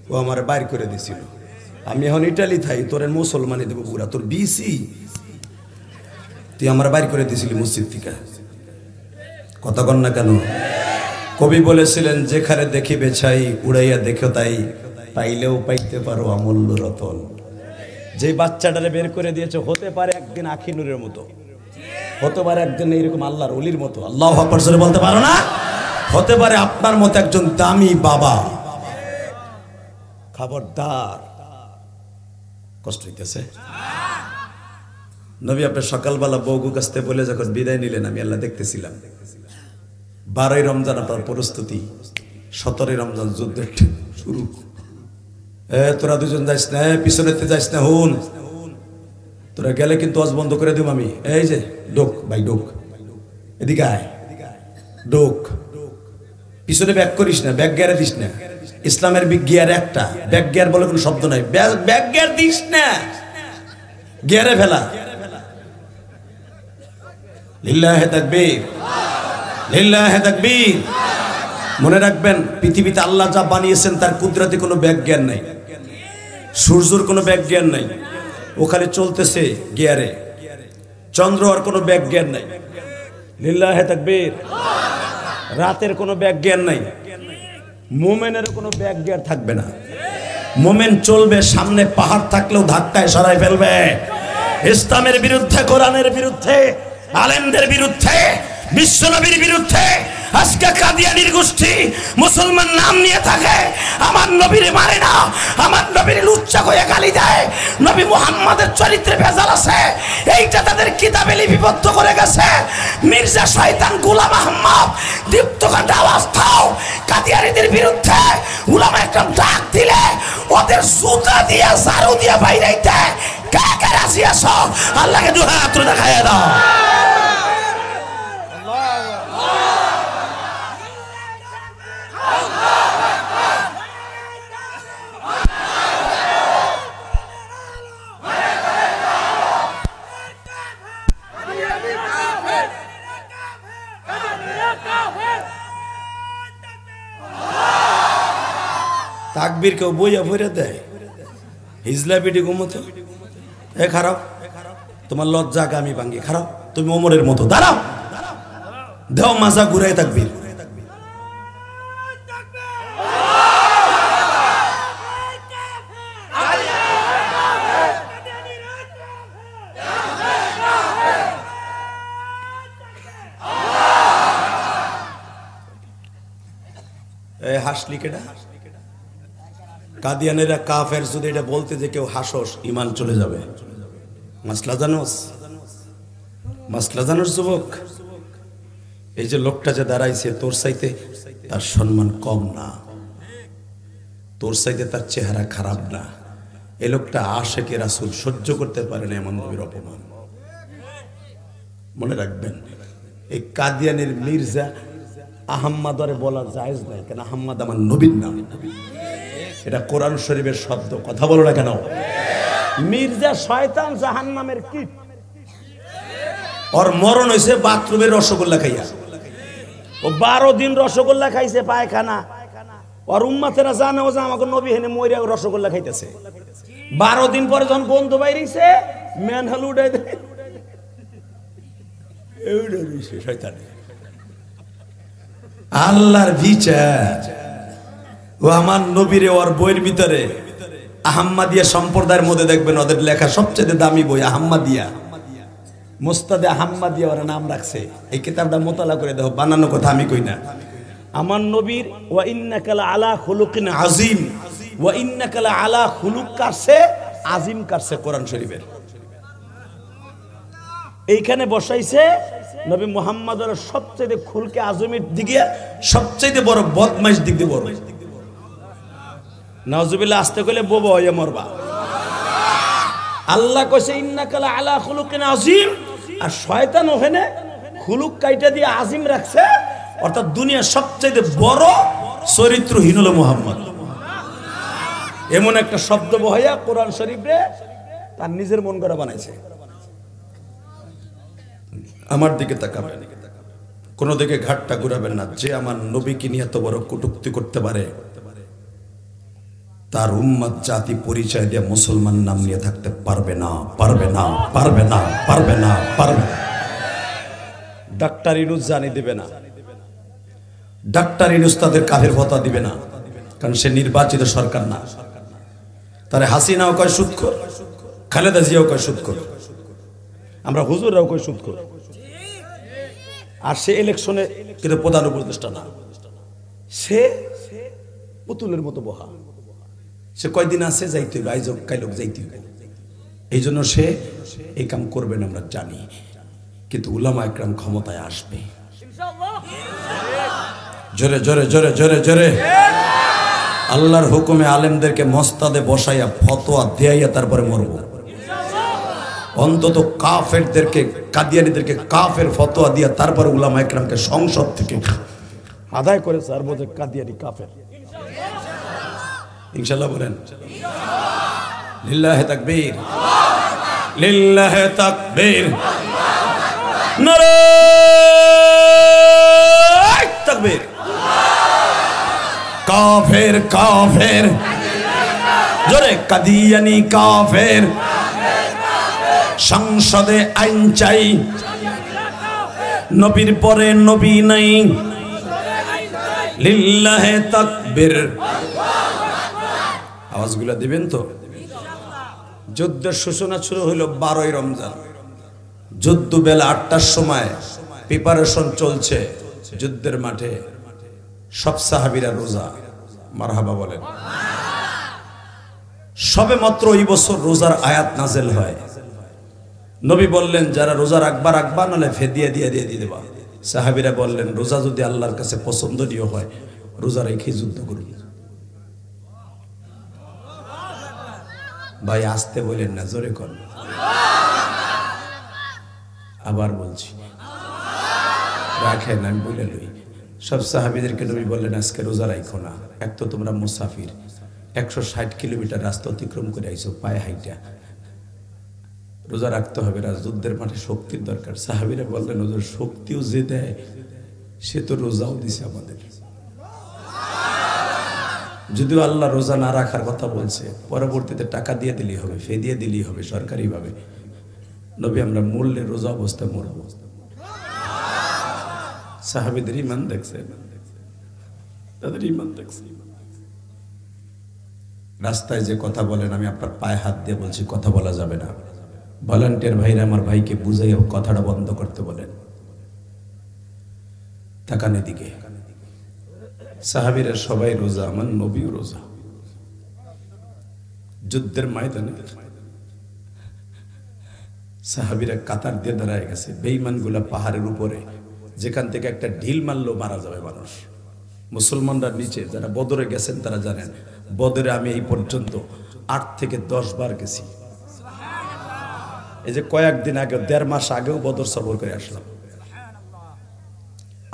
ও আমার বাইর করে দিছিল। আমি এখন ইটালি থাই, তোর মুসলমানি দেবো বুড়া, তোর বিসি তুই আমার বাইর করে দিছিলি মসজিদ থেকে, কথা কন না কেন? কবি বলেছিলেন যেখানে দেখিবে ছাই উড়াইয়া দেখো তাই, পাইলেও পাইতে পারো অমূল্য রতন। যে বাচ্চাটারে বের করে দিয়েছে হতে পারে একদিন আখিনুরের মতো, হতে পারে একদিন এইরকম আল্লাহর ওলির মতো, আল্লাহু আকবার জোরে বলতে পারো না? হতে পারে আপনার মতো একজন দামি বাবা। খবরদার, কষ্ট হইতেছে। নবী আপনার সকালবেলা বউগু কাছতে বলে যখন বিদায় নিলেন, আমি আল্লাহ দেখতেছিলাম। 12ই রমজান আপনার প্রস্তুতি, 17ই রমজান যুদ্ধের শুরু। তোরা দুজন যাইস না, পিছনেতে যাইস না, হুন তোরা গেলে কিন্তু আজ বন্ধ করে দেব আমি। এই যে ডোক ভাই ডোক, এদিকে আয়, ডোক পিছনে ব্যাক করিস না, ব্যাক গিয়ারে দিস না। ইসলামের গিয়ার একটা, ব্যাক গিয়ার বলে কোনো শব্দ নাই, ব্যাক গিয়ার দিস না, গিয়ারে ফেলা। লিল্লাহে তাকবীর, লিল্লাহে তাকবীর। মনে রাখবেন পৃথিবীতে আল্লাহ যা বানিয়েছেন তার কুদরতে কোনো ব্যাক গিয়ার নাই, সূর্যের কোনো ব্যাক গিয়ার নাই, ওখানে চলতেছে গিয়ারে। চন্দ্র আর কোনো ব্যাক গিয়ার নাই, লিল্লাহে তাকবীর। রাতের কোনো ব্যাক গিয়ার নাই, মোমেনের কোনো ব্যাক গিয়ার থাকবে না। মোমেন চলবে, সামনে পাহাড় থাকলেও ধাক্কায় সরাই ফেলবে। ইসলামের বিরুদ্ধে, কোরআনের বিরুদ্ধে, আলেমদের বিরুদ্ধে, বিশ্বনবীর বিরুদ্ধে আজকে কাদিয়ানির গোষ্ঠী মুসলমান নাম নিয়ে থাকে, আমার নবীর মানে না, আমার নবীর লুচ্চা কয়ে গালি দেয়, নবী মুহাম্মাদের চরিত্রে ভেজাল আছে, এইটা তাদের কিতাবে লিপিবদ্ধ করে গেছে। মির্জা শয়তান গোলাম আহমদ দীপ্তকান্ড আওয়াজ দাও, কাদিয়ানিদের বিরুদ্ধে উলামা একদম ডাক দিলে ওদের জুতা দিয়া ঝাড়ু দিয়া বাইরাইতে কে কে রাজি আছো? আল্লাহকে দুই হাত তুলে দেখাইয়া দাও। তাকবীর কেউ বইয়া ভরে দেয়, হিজলা পিটি ঘুমতো। এ খারাপ, তোমার লজ্জা আমি ভাঙ্গি, খারাপ তুমি ওমরের মতো দাঁড়াও, দেও মাজা ঘুরাই তাকবীর। হাসলি কেডা? কাদিয়ানেরা কাফের, যদি এটা বলতে যে কেউ হাসস ইমান চলে যাবে। মাসলা জানোস? মাসলা জানোস যুবক? এই যে লোকটা যে দাঁড়াইছে তোর চাইতে তার সম্মান কম না, তোর চাইতে তার চেহারা খারাপ না। এই লোকটা আশেকে রাসূল, সহ্য করতে পারে না এমন নবীর অপমান। মনে রাখবেন, এই কাদিয়ানের মির্জা আহম্মদরে বলা জায়েজ নাই, কেন আহম্মদ আমার নবীর নাম, এটা কোরআন শরীফের শব্দ, কথা বলো না কেন? মির্জা শয়তান জাহান্নামের কীট, ওর মরণ হয়েছে বাথরুমের রসগোল্লা খাইয়া। ও 12 দিন রসগোল্লা খাইছে পায়খানা, আর উম্মাতেরা জানে ও যে আমাকে নবী হেনে মইরা রসগোল্লা খাইতেছে। 12 দিন পরে যখন গন্ধ বাইরেছে ম্যানহাল উড়াই দেয়, আল্লাহর বিচার। ও আমার নবীরে ওর বইয়ের ভিতরে আহম্মদিয়া সম্প্রদায়ের মধ্যে দেখবেন ওদের লেখা সবচেয়ে দামি বই আহম্মদিয়া, মুস্তাদে আহম্মদিয়া ওরা নাম রাখছে। এই কিতাবটা মোতালা করে দেখো, বানানো কথা আমি কই না। আমার নবীর ওয়া ইন্নাকা লা আলা খুলুকিন আযীম, ওয়া ইন্নাকা লা আলা খুলুক কাছে আজিম কাছে কোরআন শরীফের এইখানে বসাইছে নবী মুহাম্মদের সবচেয়ে খুলকে আজমের দিকে সবচেয়ে বড় বদমাইশ দিক দিয়ে বড়। নাউজুবিল্লাহ, আস্তে কইলে বোবা হইয়া মরবা। আল্লাহ কইছে ইন্নাকা লা আলা খুলুকিন আযীম, আর শয়তান ওখানে খুলুক কাইটা দিয়ে আজিম রাখছে, অর্থাৎ দুনিয়ার সবচেয়ে বড় চরিত্রহীন হলো মুহাম্মদ। এমন একটা শব্দ বহাইয়া কোরআন শরীফে তার নিজের মন করা বানাইছে। আমার দিকে তাকাবেন, কোন দিকে ঘাটটা ঘুরাবেন না। যে আমার নবীকে নিয়ে এত বড় কটূক্তি করতে পারে, তার উম্মত জাতি পরিচয় দিয়ে মুসলমান নাম নিয়ে থাকতে পারবে না, পারবে না, পারবে না, পারবে না, পারবে না। ডাক্তার ইনুস জানি দিবে না, ডাক্তার ইনুস তাদের কাফের ফতোয়া দিবে না, কারণ সে নির্বাচিত সরকার না। তারে হাসিনাও কয় সুদখোর, খালেদা জিয়াও কয় সুদখোর, আমরা হুজুররাও কয় সুদখোর। আর সে ইলেকশনে কিন্তু প্রধান উপদেষ্টা না, সে পুতুলের মতো বহা। সে কয়দিন আছে যাইতে হইবে, আইজ কাইলক যাইতে হইবে। এই জন্য সে এই কাম করবে না আমরা জানি, কিন্তু উলামা একরাম ক্ষমতায় আসবে। জোরে জোরে জোরে জোরে জোরে আল্লাহর হুকুমে আলেমদেরকে মস্তাদে বসাইয়া ফতোয়া দেয়াইয়া তারপরে মরব। অন্তত কাফেরদেরকে, কাদিয়ানীদেরকে কাফের ফতোয়া দিয়া তারপরে উলামা একরামকে সংসদ থেকে আদায় করে স্যার বোঝে কাদিয়ানী কাফের। ইনশাআল্লাহ বলেন লিল্লাহে তাকবীর, লিল্লাহে তাকবীর, নারে তাকবীর। কাফের কাফের জোরে কাদিয়ানী কাফের, সংসদে আইন চাই, নবীর পরে নবী নাই, লিল্লাহে তাকবীর। আওয়াজগুলা দিবেন তো? যুদ্ধের সূচনা শুরু হইল 12ই রমজান। যুদ্ধ বেলা 8টার সময় প্রিপারেশন চলছে যুদ্ধের মাঠে। সব সাহাবীরা রোজা, মারহাবা বলেন। সবে মাত্র এই বছর রোজার আয়াত নাজেল হয়। নবী বললেন যারা রোজা রাখবা রাখবা, নাহলে ফিদিয়া দিয়ে দেবা। সাহাবীরা বললেন রোজা যদি আল্লাহর কাছে পছন্দনীয় হয়, রোজা রেখে যুদ্ধ করুন। ভাই আসতে বলেন না, জোরে কর। আবার বলছি, রাখেন, আমি বলে লই। সব সাহাবীদেরকে নবী বললেন আজকে রোজা রাখো না, এক তো তোমরা মুসাফির, 160 কিলোমিটার রাস্তা অতিক্রম করে আইছো পায়ে হাইটা, রোজা রাখতে হবে। যুদ্ধের মাঠে শক্তির দরকার। সাহাবীরা বললেন ওদের শক্তিও যে দেয় সে তো রোজাও দিছে আমাদের। যদিও আল্লাহ রোজা না রাখার কথা বলছে, পরবর্তীতে টাকা দিয়ে দিলেই হবে, ফিদিয়া দিলেই হবে সরকারিভাবে। নবী আমরা মরলে রোজা অবস্থায় মরব। সাহাবীদের ঈমান দেখছেন, তাদের ঈমান দেখছেন। রাস্তায় যে কথা বলেন, আমি আপনার পায়ে হাত দিয়ে বলছি কথা বলা যাবে না। ভলান্টিয়ার ভাইরা আমার ভাইকে বুঝাই কথাটা বন্ধ করতে বলেন। তাকান এদিকে, সাহাবীরা সবাই রোজা, আমার নবীও রোজা। যুদ্ধের ময়দানে সাহাবীরা কাতার দিয়ে দাঁড়ায় গেছে। বেঈমানগুলা পাহাড়ের উপরে, যেখান থেকে একটা ঢিল মারলেও মারা যাবে মানুষ। মুসলমানরা নিচে। যারা বদরে গেছেন তারা জানেন, বদরে আমি এই পর্যন্ত 8 থেকে 10 বার গেছি। এই যে কয়েকদিন আগে, 1.5 মাস আগেও বদর সফর করে আসলাম।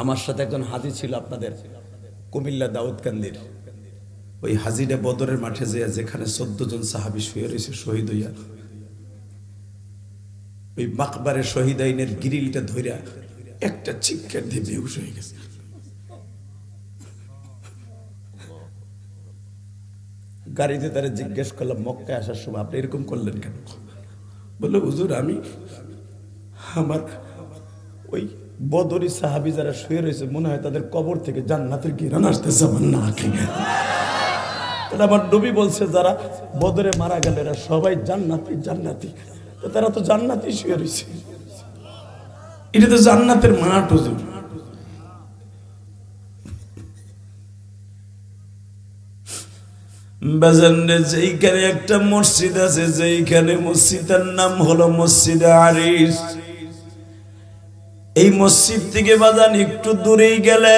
আমার সাথে একজন হাজি ছিল আপনাদের কুমিল্লা দাউদকান্দির। ওই হাজিটা বদরের মাঠে যেখানে 14 জন সাহাবী শুয়ে রয়েছে শহীদ হইয়া, ওই মাকবারে শহীদাইনের গ্রিলটা ধইরা একটা চিৎকার দিয়ে বেহুশ হয়ে গেছে। গাড়িতে তারা জিজ্ঞেস করলাম মক্কায় আসার সময় আপনি এরকম করলেন কেন? বললো হুজুর আমি আমার ওই বদরি সাহাবী যারা শুয়ে রয়েছে মনে হয় তাদের কবর থেকে জান্নাতের ঘিরান আসতেছে আমার নাকে। তাহলে আমার নবী বলছে যারা বদরে মারা গেল এরা সবাই জান্নাতি জান্নাতি, তো তারা তো জান্নাতি শুয়ে রয়েছে, এটা তো জান্নাতের মাঠ হুজুর। বাজারে যেইখানে একটা মসজিদ আছে, যেইখানে মসজিদের নাম হলো মসজিদে আরিশ, এই মসজিদ থেকে বাজান একটু দূরেই গেলে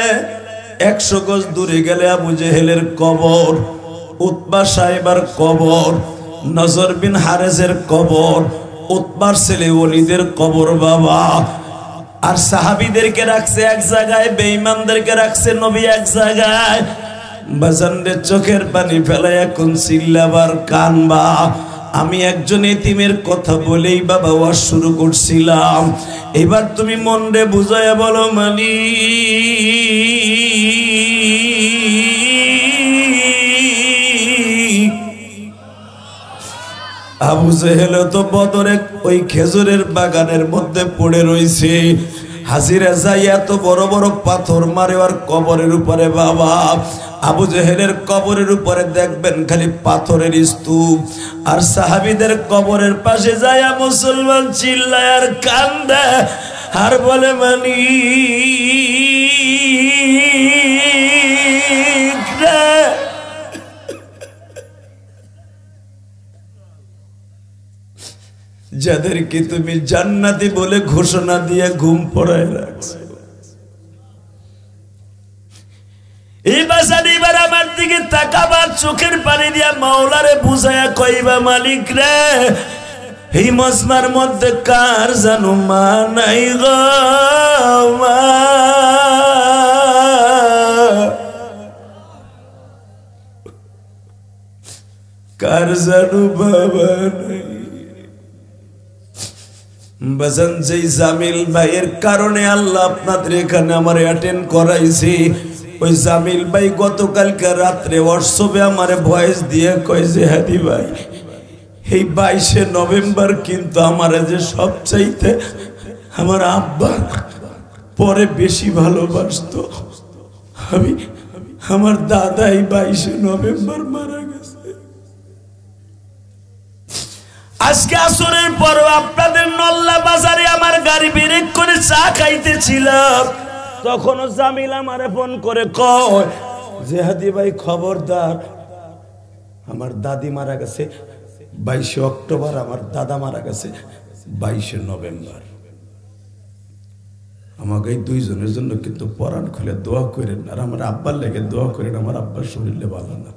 100 গজ দূরে গেলে আবু জেহেলের কবর, উতবা সাহেবের কবর, নজর বিন হারেসের কবর, উতবার ছেলে ওলিদের কবর বাবা। আর সাহাবীদেরকে রাখছে এক জায়গায়, বেঈমানদেরকে রাখছে নবী এক জায়গায়। বাজানরে চোখের পানি ফেলে এখন চিল্লাবার কানবা। আমি একজন এতিমের কথা বলেই বাবা ওয়াজ শুরু করছিলাম, এবার তুমি মন রে বুঝায়া বলো মালিক। আবু জেহেল তো বদরে ওই খেজুরের বাগানের মধ্যে পড়ে রইছে, হাজিরা যাই এত বড় বড় পাথর মারে আর কবরের উপরে বাবা। আবু জেহেলের কবরের উপরে দেখবেন খালি পাথরের স্তূপ, আর সাহাবীদের কবরের পাশে যায়া মুসলমান চিল্লায় আর কান্দে আর বলে মালিক রে, যাদেরকে তুমি জান্নাতি বলে ঘোষণা দিয়ে ঘুম পড়ায় রাখছো, এই বাসাটি এবার আমার দিকে তাকাবার চোখের পানি দিয়া মাওলারে বুঝায়া কইবা মালিক রে, এই মজমার মধ্যে কার জানো মা নাই গো মা, কার জানো বাবা নাই। বাজান যেই জামিল ভাইয়ের কারণে আল্লাহ আপনাদের এখানে আমার অ্যাটেন্ড করাইছি, ওই জামিল ভাই গতকালকে রাত্রে হোয়াটসঅ্যাপে আমার ভয়েস দিয়ে কয় যে হাদি ভাই এই 22শে নভেম্বর কিন্তু আমার যে সবচাইতে আমার আব্বা পরে বেশি ভালোবাসতো, আমি আমার দাদা এই 22শে নভেম্বর মারা গেছে। আজকে আসরের পর আপনাদের নল্লা বাজারে আমার গাড়ি ব্রেক করে চা খাইতেছিলাম, তখনও জামিল আমারে ফোন করে কয় যে হাদি ভাই খবরদার, আমার দাদি মারা গেছে 22শে অক্টোবর, আমার দাদা মারা গেছে 22শে নভেম্বর। আমাকে এই দুইজনের জন্য কিন্তু পরাণ খুলে দোয়া করেন, আর আমার আব্বার লেগে দোয়া করেন, আমার আব্বার শরীরে ভালো না।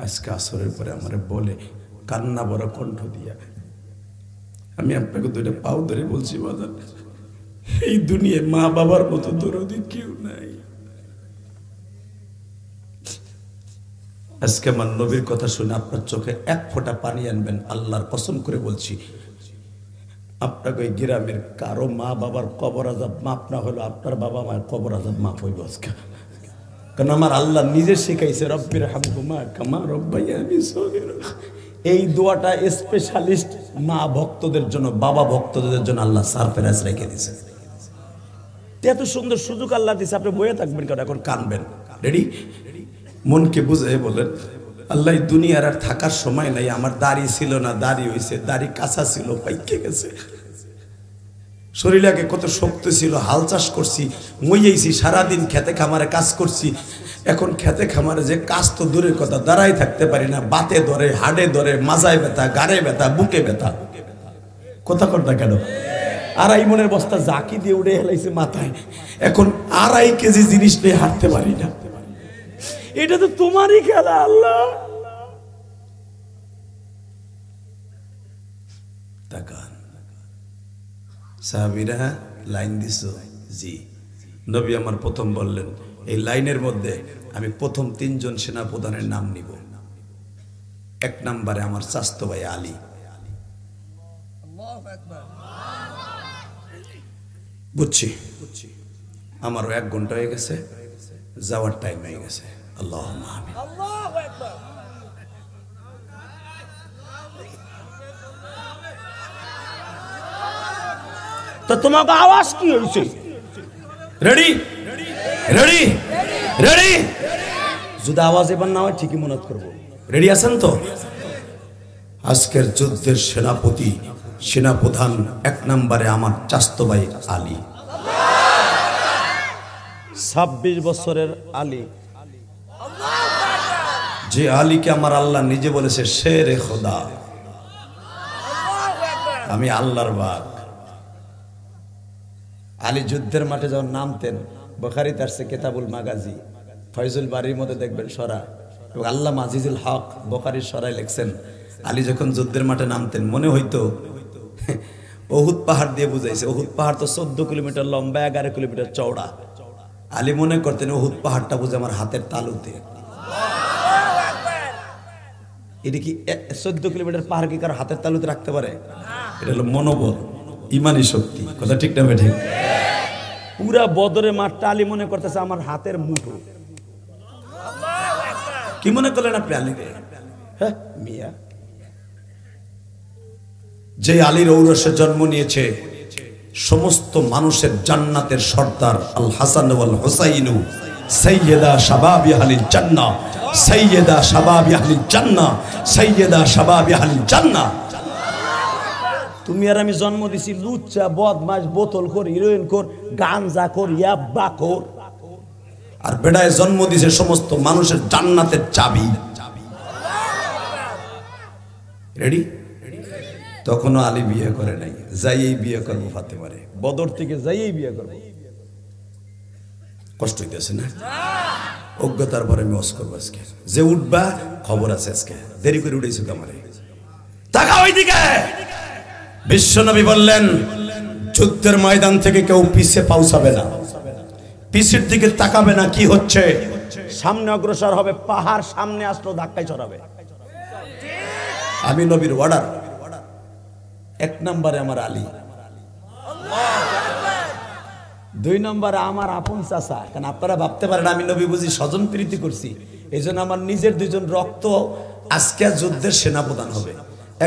আজকে আসরের পরে আমারে বলে কান্না বড় কণ্ঠ দিয়া, আমি আপনাকে দুইটা পাও ধরে বলছি বাজার, এই দুনিয়ায় মা বাবার মতো দরদি কেউ নাই। আজকে আমার নবীর কথা শুনে আপনার চোখে এক ফোঁটা পানি আনবেন, আল্লাহর কসম করে বলছি। আপনাকে ওই গ্রামের কারো মা বাবার কবর আযাব মাফ না হলো আপনার বাবা মায়ের কবর আযাব মাফ হইব আজকে। কারণ আমার আল্লাহ নিজে শিখাইছে রব্বির হামহুমা কামা রব্বায়ানি সগীরা। এই দোয়াটা স্পেশালিস্ট মা ভক্তদের জন্য, বাবা ভক্তদের জন্য আল্লাহ সারফেরাজ রেখে দিয়েছে। এত সুন্দর সুযোগ আল্লাহ দিয়েছে, আপনি বয়ে থাকবেন কেন, এখন কানবেন। রেডি? মনকে বুঝে বলেন আল্লাহ দুনিয়ার আর থাকার সময় নাই, আমার দাড়ি ছিল না, দাড়ি হয়েছে, দাড়ি কাঁচা ছিল পাইকে গেছে, শরীরে কত শক্তি ছিল, হাল চাষ করছি, মইয়েছি সারাদিন খেতে খামারে কাজ করছি, এখন খেতে খামারে যে কাজ তো দূরের কথা, দাঁড়াই থাকতে পারি না, বাতে ধরে, হাড়ে ধরে, মাজায় ব্যথা, গাড়ে ব্যথা, বুকে ব্যথা, কথা কথা কেন? 2.5 মনের বস্তা জাকি দিয়ে উড়ে হেলাইছে মাথায়, এখন 2.5 কেজি জিনিস নিয়ে হাঁটতে পারি না। এটা তো তোমারই খেলা আল্লাহ। তাকান সাহাবীরা লাইন দিছ, জি নবী আমার প্রথম বললেন এই লাইনের মধ্যে আমি প্রথম 3 জন সেনাপ্রধানের নাম নিব। 1 নম্বরে আমার চাচতো ভাই আলী, বুঝছি আমারও 1 ঘন্টা হয়ে গেছে, যাওয়ার টাইম হয়ে গেছে। আল্লাহুম্মা আমিন। তো তোমাকে আওয়াজ কি হয়েছে? রেডি রেডি রেডি, যদি আওয়াজ এবার না হয় ঠিকই মনে করবো। রেডি আছেন তো? আজকের যুদ্ধের সেনাপতি সেনাপ্রধান 1 নম্বরে আমার চাচতো ভাই আলী, 26 বছরের আলী, যে আলীকে আমার আল্লাহ নিজে বলেছে শেরে খোদা, আমি আল্লাহর বাগ। আলী যুদ্ধের মাঠে যখন নামতেন, বুখারী তার সে কিতাবুল মাগাজি ফয়জুল বাড়ির মধ্যে দেখবেন সরা, এবং আল্লাহ আজিজুল হক বুখারীর সরায় লিখছেন, আলী যখন যুদ্ধের মাঠে নামতেন মনে হইতো উহুদ পাহাড় দিয়ে বুঝাইছে। উহুদ পাহাড় তো 14 কিলোমিটার লম্বা, 11 কিলোমিটার চওড়া। আলী মনে করতেন উহুদ পাহাড়টা বুঝে আমার হাতের তালুতে। এটা কি 14 কিলোমিটার পাহাড় কি কারো হাতের তালুতে রাখতে পারে? এটা হলো মনোবল, ইমানি শক্তি। কথা ঠিক না ঠিক? পুরা বদরের মাঠটা আলী মনে করতেছে আমার হাতের মুঠো। কি মনে করলেন আপনি আলীকে? হ্যাঁ মিয়া, যে আলীর ঔরসে জন্ম নিয়েছে সমস্ত মানুষের জান্নাতের সর্দার আল হাসান ওয়াল হুসাইনু সাইয়্যিদা শাবাবি আহলিল জান্নাহ, সাইয়্যিদা শাবাবি আহলিল জান্নাহ, সাইয়্যিদা শাবাবি আহলিল জান্নাহ। তুমি আর আমি জন্ম দিছি লুচ্চা, বদমাশ, বোতলখোর, হিরোইনখোর, গাঞ্জাখোর, ইয়াব্বাখোর, আর বেড়ায় জন্ম দিছে সমস্ত মানুষের জান্নাতের চাবি। রেডি? তখনও আলী বিয়ে করে নাই, যাইয়েই বিয়ে করবো ফাতেমারে, বদর থেকে যাইয়েই বিয়ে করবো। কষ্ট হইতেছে না? অজ্ঞতার পরে আমি ওয়াজ করবো আজকে, যে উঠবা খবর আছে আজকে, দেরি করে উঠেছো কামারে। তাকা ওইদিকে। বিশ্বনবী বললেন যুদ্ধের ময়দান থেকে কেউ পিছে পৌঁছাবে না, পিছের দিকে তাকাবে না। কি হচ্ছে? সামনে অগ্রসর হবে, পাহাড় সামনে আসলো ধাক্কায় চড়াবে। আমি নবীর অর্ডার। 1 নম্বরে আমার আলী, 2 নম্বরে আমার আপন চাচা। কারণ আপনারা ভাবতে পারেন আমি নবী বুঝি স্বজন প্রীতি করছি, এই জন্য আমার নিজের 2 জন রক্ত আজকে যুদ্ধের সেনাপ্রধান হবে।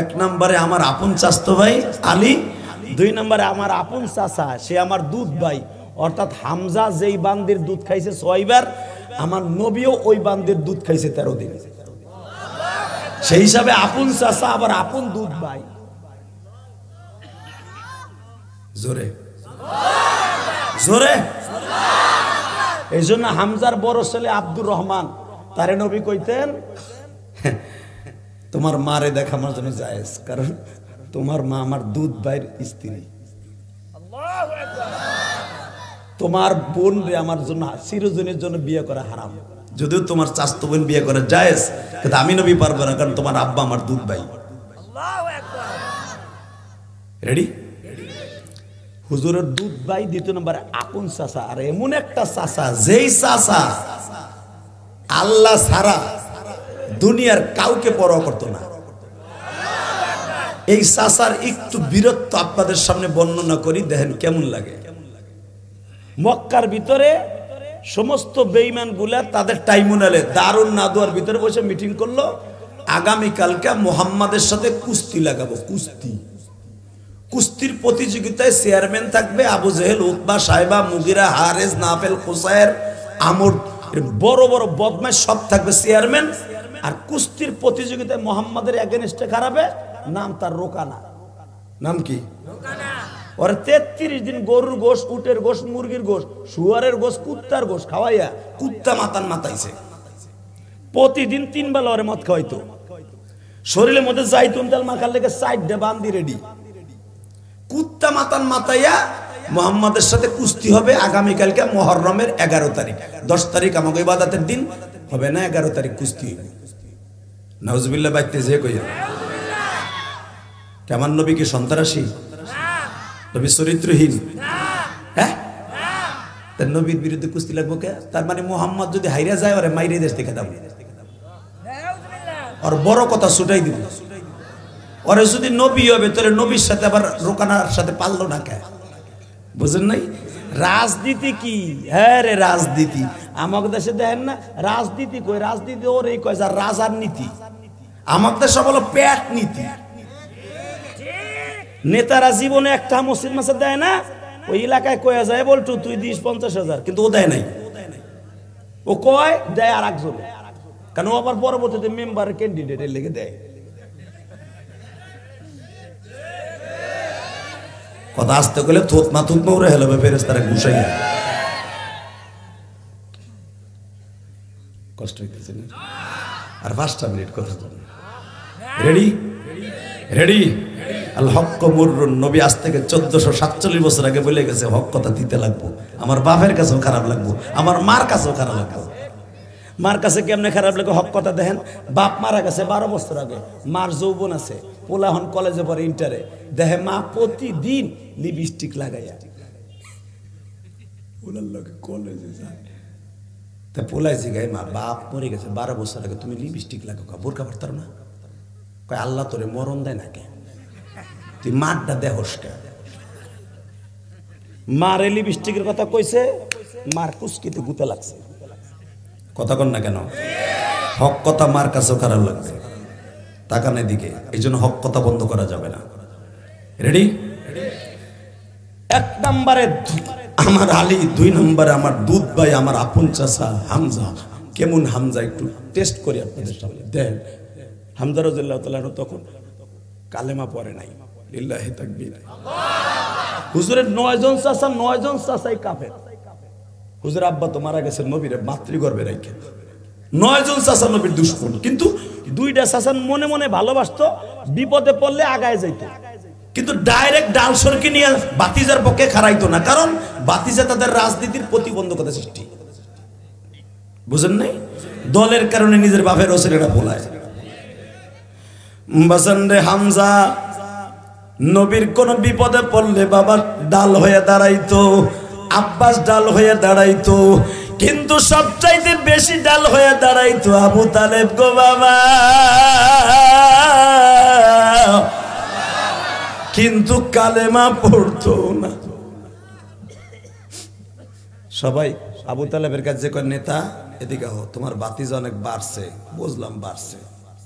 1 নম্বরে আমার আপন চাচতো ভাই আলী, 2 নম্বরে আমার আপন চাচা, সে আমার দুধ ভাই, অর্থাৎ হামজা যেই বান্দির দুধ খাইছে 6 বার, আমার নবীও ওই বান্দির দুধ খাইছে 13 দিন। সেই হিসাবে আপন চাচা আবার আপন দুধ ভাই। জোরে জোরে। এই জন্য হামজার বড় ছেলে আব্দুর রহমান, তারে নবী কইতেন তোমার মারে দেখা আমার জন্য জায়েজ, কারণ তোমার মা আমার দুধ ভাইয়ের স্ত্রী, তোমার বোন রে আমার জন্য চিরজনের জন্য বিয়ে করা হারাম। যদিও তোমার চাচতো বোন বিয়ে করা জায়েজ, কিন্তু আমি নবী পারবো না, কারণ তোমার আব্বা আমার দুধ ভাই। রেডি? হুজুরের দুধ ভাই, 2 নম্বরে আপন চাচা, আর এমন একটা চাচা যেই চাচা আল্লাহ ছাড়া দুনিয়ার কাউকে পরোয়া করতো না। এই চাচার একটু বীরত্ব আপনাদের সামনে বর্ণনা করি, দেখেন কেমন লাগে। মক্কার ভিতরে সমস্ত বেঈমান গুলা তাদের ট্রাইব্যুনালে দারুন নাদুয়ার ভিতরে বসে মিটিং করলো, আগামীকালকে মুহাম্মাদের সাথে কুস্তি লাগাবো। কুস্তির প্রতিযোগিতায় চেয়ারম্যান থাকবে আবু জেহেল, উতবা, সাইবা, মুগিরা, হারেস, নাফেল, কুসায়ের, আমর, বড় বড় বদমাশ সব থাকবে চেয়ারম্যান। আর কুস্তির প্রতিযোগিতায় মুহাম্মাদের এগেনস্টে খারাপে, নাম তার রোকানা। নাম কি? ওরা 33 দিন গরুর গোশ, উটের গোশ, মুরগির গোশ, শুয়ারের গোশ, কুত্তার গোশ খাওয়াইয়া কুত্তা মাতাইছে। প্রতিদিন 3 বেলা ওরে মদ খাওয়াইতো। শরীরের মধ্যে জাইতুন তেল মাখার লেগে 4 বান্দি রেডি। কুত্তা মাতাইয়া মুহাম্মাদের সাথে কুস্তি হবে আগামীকালকে মুহররমের 11 তারিখ। 10 তারিখ আমাকে ইবাদতের দিন হবে না, 11 তারিখ কুস্তি হবে। নাউজুবিল্লাহ বাইতে যে কইয়া কেমন নবী কি সন্ত্রাসী? নবী চরিত্রহীন? হ্যাঁ, তার নবীর বিরুদ্ধে কুস্তি লাগবো কে? তার মানে মুহাম্মদ যদি হাইরা যায় ওরে মাইরে দেশ থেকে দাও, আর বড় কথা ছুটাই দিব। ওরে যদি নবী হবে তাহলে নবীর সাথে আবার রোকানার সাথে পারলো না কে? বুঝেন নাই? রাজনীতি কি? হ্যাঁ রে রাজনীতি। আমাদের দেশে দেখেন না রাজনীতি কই? রাজনীতি ওর এই কয় যা রাজার নীতি। আমাদের দেশে বলো পেট নীতি। নেতারা জীবনে একটা মসজিদ মাসে দেয় না, ওই এলাকায় কয়ে যায় বলটু তুই দিস 50,000, কিন্তু ও দেয় নাই। ও কয় দেয় আর একজন, কারণ ও আবার পরবর্তীতে মেম্বার ক্যান্ডিডেটের লেগে দেয়। কথা আসতে গেলে থুতমা থুতমা উড়ে হেলো ফেরেশতারা ঘুষাইয়া। কষ্ট হইতেছে না? আর 5টা মিনিট কথা বলুন। Ready ready. আল হক মুররুন, নবী আজ থেকে 1447 বছর আগে বলে গেছে হক কথা দিতে লাগবো। আমার বাপের কাছেও খারাপ লাগবো, আমার মার কাছেও খারাপ লাগবো। মার কাছে কেমনে খারাপ লাগে? হক কথা দেখেন, বাপ মারা গেছে 12 বছর আগে, মার যৌবন আছে, পোলা হন কলেজে পড়ে ইন্টারে, দেখে মা প্রতিদিন লিপস্টিক লাগাইয়া পোলার লগে কলেজে যায়। তা পোলাই জিগায়, মা বাপ মরে গেছে 12 বছর আগে, তুমি লিপস্টিক লাগাও, বোরকা পারতার না? কয় আল্লাহ তোরে মরণ দেয় না কে, তুই মারটা দেহস কে? মারে লিপস্টিকের কথা কইছে, মার কুস্কিতে গুতে লাগছে। কথা কন না কেন? হক কথা মার কাছেও খারাপ লাগবে, তাকানের দিকে। এই জন্য হক কথা বন্ধ করা যাবে না। রেডি? 1 নম্বরে আমার আলী, 2 নম্বরে আমার দুধ ভাই, আমার আপন চাচা হামজা। কেমন হামজা একটু টেস্ট করি আপনাদের সামনে। দেখেন হামজা রাদিয়াল্লাহু তাআলা তখন কালেমা পড়ে নাই, লিল্লাহি তাকবীর। হুজুরের 9 জন চাচা, 9 জন চাচাই কাফের। হুজুর আব্বা তো মারা গেছে নবীর মাতৃগর্ভে রেখে। 9 জন চাচা নবীর দুশমন, কিন্তু 2টা চাচা মনে মনে ভালোবাসতো, বিপদে পড়লে আগায় যাইতো, কিন্তু ডাইরেক্ট ডালসরকে নিয়ে বাতিজার পক্ষে খাড়াইতো না, কারণ বাতিজা তাদের রাজনীতির প্রতিবন্ধকতা সৃষ্টি। বুঝেন নাই? দলের কারণে নিজের বাপের ছেলেটা ভোলায়। বাসান রে হামজা নবীর কোন বিপদে পড়লে বাবা ডাল হয়ে দাঁড়াইতো, আব্বাস ডাল হয়ে দাঁড়াইতো, কিন্তু সবচাইতে বেশি ডাল হয়ে দাঁড়াইতো আবু তালেব গো বাবা। কিন্তু কালেমা পড়তো না। সবাই আবু তালেবের কাছে কয় নেতা এদিকে হো, তোমার বাতিজা অনেক বাড়ছে। বুঝলাম বাড়ছে,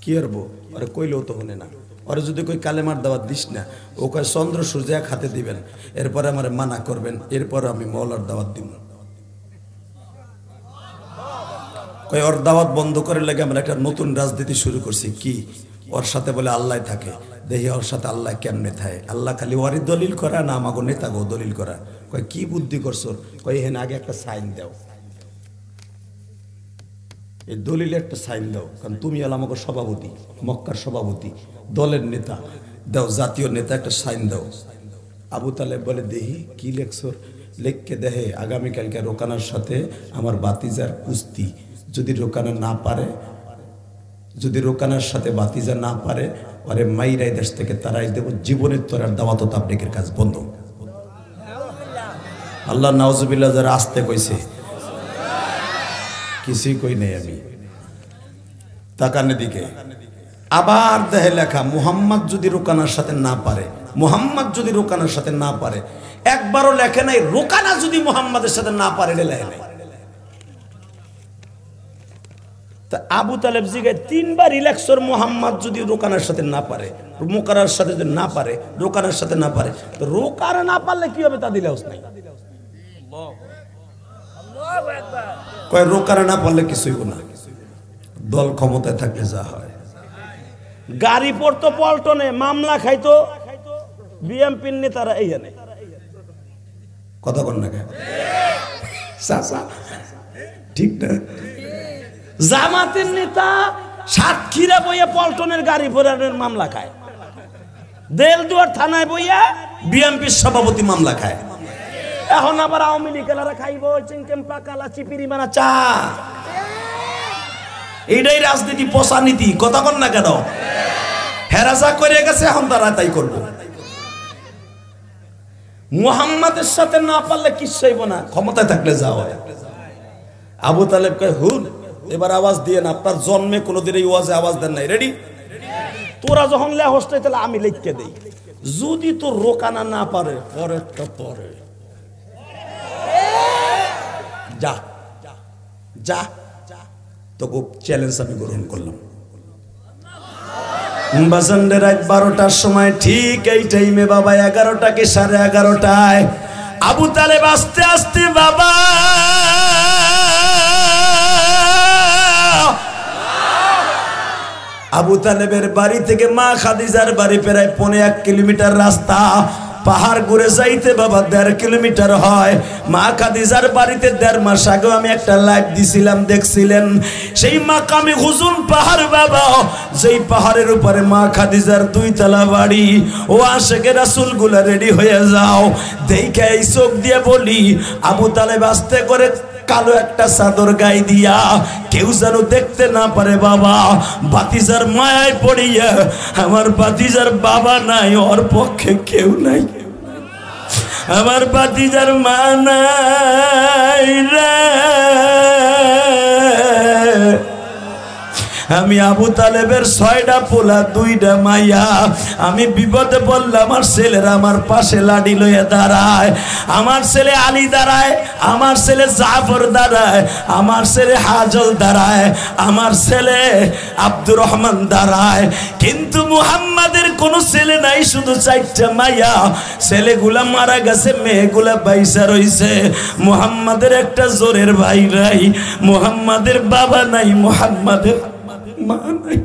কি করবো? আরে কইলেও তো হনে না। ওরা যদি কই কালেমার দাওয়াত দিস না, ও কয় চন্দ্র সূর্য এক হাতে দিবেন, এরপরে আমার মানা করবেন, এরপরে আমি মওলার দাওয়াত দিব। কয় ওর দাওয়াত বন্ধ করে লাগে আমরা একটা নতুন রাজনীতি শুরু করছি। কি? ওর সাথে বলে আল্লাহ থাকে, দেখি ওর সাথে আল্লাহ কেমনে থাকে। আল্লাহ খালি ওরই দলিল করা না, আমাকে নেতাকেও দলিল করা। কয় কি বুদ্ধি করছো? কয় হেন আগে একটা সাইন দাও, এই দলিলে একটা সাইন দাও, কারণ তুমি হলো আমাকে সভাপতি, মক্কার সভাপতি, দলের নেতা, দাও জাতীয় নেতা, একটা সাইন দাও। আবু তালেব বলে দেখি কি লেখছর? লেখকে দেখে আগামীকালকে রোকানার সাথে আমার বাতিজার কুস্তি, যদি রোকানা না পারে, যদি রোকানার সাথে বাতিজা না পারে, ওরে মাইরাই দেশ থেকে তারাই দেব, জীবনের তোরার দাওয়াত তাবলীগের কাজ বন্ধ। আল্লাহ নাউজুবিল্লাহ যারা আসতে কইছে, কিছুই কই নেই আমি। তাকানের দিকে আবার দেখে লেখা মুহাম্মদ যদি রোকানার সাথে না পারে, মুহাম্মদ যদি রোকানার সাথে না পারে। একবারও লেখে নাই রোকানা যদি মুহাম্মাদের সাথে না পারে, লেখে নাই। তা আবু তালেব জিগে 3বার ইলেকশন, মুহাম্মদ যদি রোকানার সাথে না পারে, মোকারার সাথে যদি না পারে, রোকানার সাথে না পারে, তো রোকানা না পারলে কি হবে? তা দিলেও নাই। কয় রোকানা না পারলে কিছুই না, দল ক্ষমতায় থাকলে যা হয়। গাড়ি পড়তো পল্টনে, মামলা খাইতো বিএমপির নেতারা। এই জানে কথা কন না, ঠিক না? জামাতের নেতা সাতক্ষীরা বইয়া পল্টনের গাড়ি পোড়ানোর মামলা খায়, দেলদুয়ার থানায় বইয়া বিএমপির সভাপতি মামলা খায়। এখন আবার আওয়ামী লীগেরা খাইব চিংকেম পাকালা চিপিরি মানা চা। এইটাই রাজনীতি, পচা নীতি। কথা কন না কেন? হেরাজা করে গেছে, এখন তারা তাই করব। মুহাম্মাদের সাথে না পারলে কিচ্ছু হইব না, ক্ষমতায় থাকলে যা হয়। আবু তালেব কয় হুন এবার আওয়াজ দিয়ে না, আপনার জন্মে কোনোদিন এই ওয়াজে আওয়াজ দেন নাই। রেডি? তোরা যখন লেহস তাহলে আমি লিখকে দেই, যদি তোর রোকানা না পারে পরে তো পরে যা যা, তো চ্যালেঞ্জ আমি গ্রহণ করলাম। বাজানরে রাত 12টার সময় ঠিক এই টাইমে বাবা 11টা কি 11:30টায় আবু তালেব আস্তে আস্তে বাবা আবু তালেবের বাড়ি থেকে মা খাদিজার বাড়ি প্রায় 1.5 কিলোমিটার রাস্তা। পাহাড় ঘুরে যাইতে বাবা 1.5 কিলোমিটার হয়। মা খাদিজার বাড়িতে 1.5 মাস আগে আমি একটা লাইভ দিছিলাম, দেখছিলেন। সেই মাকামে হুজুন পাহাড় বাবা, যেই পাহাড়ের উপরে মা খাদিজার 2 তলা বাড়ি। ও আশেকে রাসূল গুলা রেডি হয়ে যাও। দেখে এই চোখ দিয়ে বলি আবু তালেব আস্তে করে কালো একটা চাদর গায়ে দিয়া কেউ যেন দেখতে না পারে বাবা। বাতিজার মায়ায় পড়িয়া, আমার বাতিজার বাবা নাই, ওর পক্ষে কেউ নাই, আমার বাতিজার মা নাই রে। আমি আবু তালেবের 6টা পোলা 2টা মাইয়া। আমি বিপদে বললাম আমার ছেলেরা আমার পাশে লাঠি লইয়া দাঁড়ায়। আমার ছেলে আলী দাঁড়ায়, আমার ছেলে জাফর দাঁড়ায়, আমার ছেলে হাজল দাঁড়ায়, আমার ছেলে আব্দুর রহমান দাঁড়ায়। কিন্তু মুহাম্মাদের কোনো ছেলে নাই, শুধু 4টা মাইয়া। ছেলেগুলা মারা গেছে, মেয়েগুলা বাইসা রইছে। মুহাম্মাদের একটা জোরের ভাই নাই, মুহাম্মাদের বাবা নাই, মুহাম্মাদের মা নাই।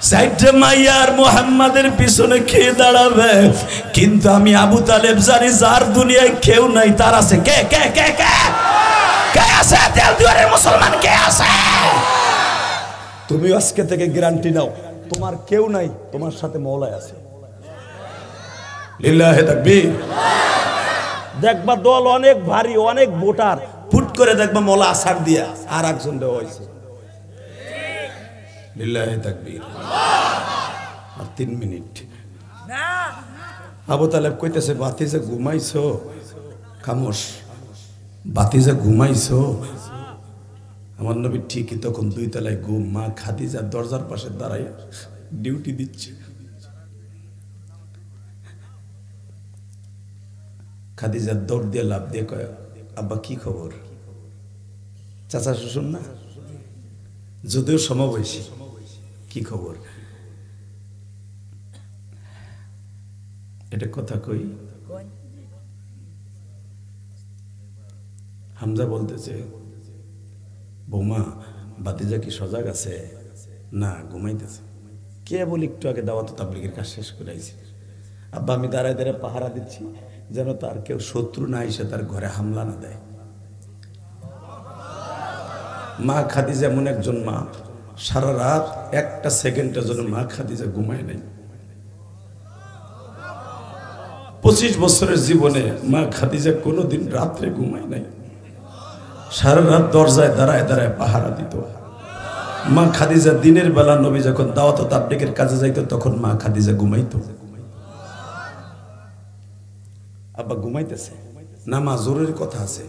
4টা মাইয়ার মুহাম্মাদের পিছনে খেয়ে দাঁড়াবে। কিন্তু আমি আবু তালেব জানি যার দুনিয়ায় কেউ নাই তার আছে। কে কে কে কে কে আছে? দেওয়ারের মুসলমান কে আছে? তুমি আজকে থেকে গ্যারান্টি নাও, তোমার কেউ নাই, তোমার সাথে মওলা আছে। লিল্লাহি তাকবীর। দেখবা দল অনেক ভারী, অনেক ভোটার, ফুট করে দেখবা মওলা আসার দিয়া আর একজন দেওয়া হয়েছে। লিল্লাহি তাকবীর। আর 3 মিনিট। আবু তালেব কইতেছে বাতিজা ঘুমাইছো? খামোশ। বাতিজা ঘুমাইছো? আমার নবী ঠিকই তখন 2 তলায় ঘুম। মা খাদিজা দরজার পাশে দাঁড়ায় ডিউটি দিচ্ছে। খাদিজা দৌড় দিয়ে লাভ দিয়ে কয় আব্বা কি খবর? চাচা শ্বশুর না, যদিও সমবয়সী। কি খবর? এটা কথা কই। হামজা বলতেছে বৌমা বাতিজা কি সজাগ আছে? না, ঘুমাইতেছে। কে বলি একটু আগে দাওয়াত তাবলীগের কাজ শেষ করে আইছি। আব্বা আমি দাঁড়ায় দাঁড়ায় পাহারা দিচ্ছি যেন তার কেউ শত্রু না এসে তার ঘরে হামলা না দেয়। মা খাদিজা এমন একজন মা, সারা রাত একটা সেকেন্ডের জন্য মা খাদিজা ঘুমায় নাই। 25 বছরের জীবনে মা খাদিজা কোনোদিন রাত্রে ঘুমায় নাই। সারা রাত দরজায় দাঁড়ায় দাঁড়ায় পাহারা দিত। মা খাদিজা দিনের বেলা নবী যখন দাওয়াত তাবলীগের কাজে যাইতো তখন মা খাদিজা ঘুমাইতো। আব্বা ঘুমাইতেছে না, মা জরুরি কথা আছে।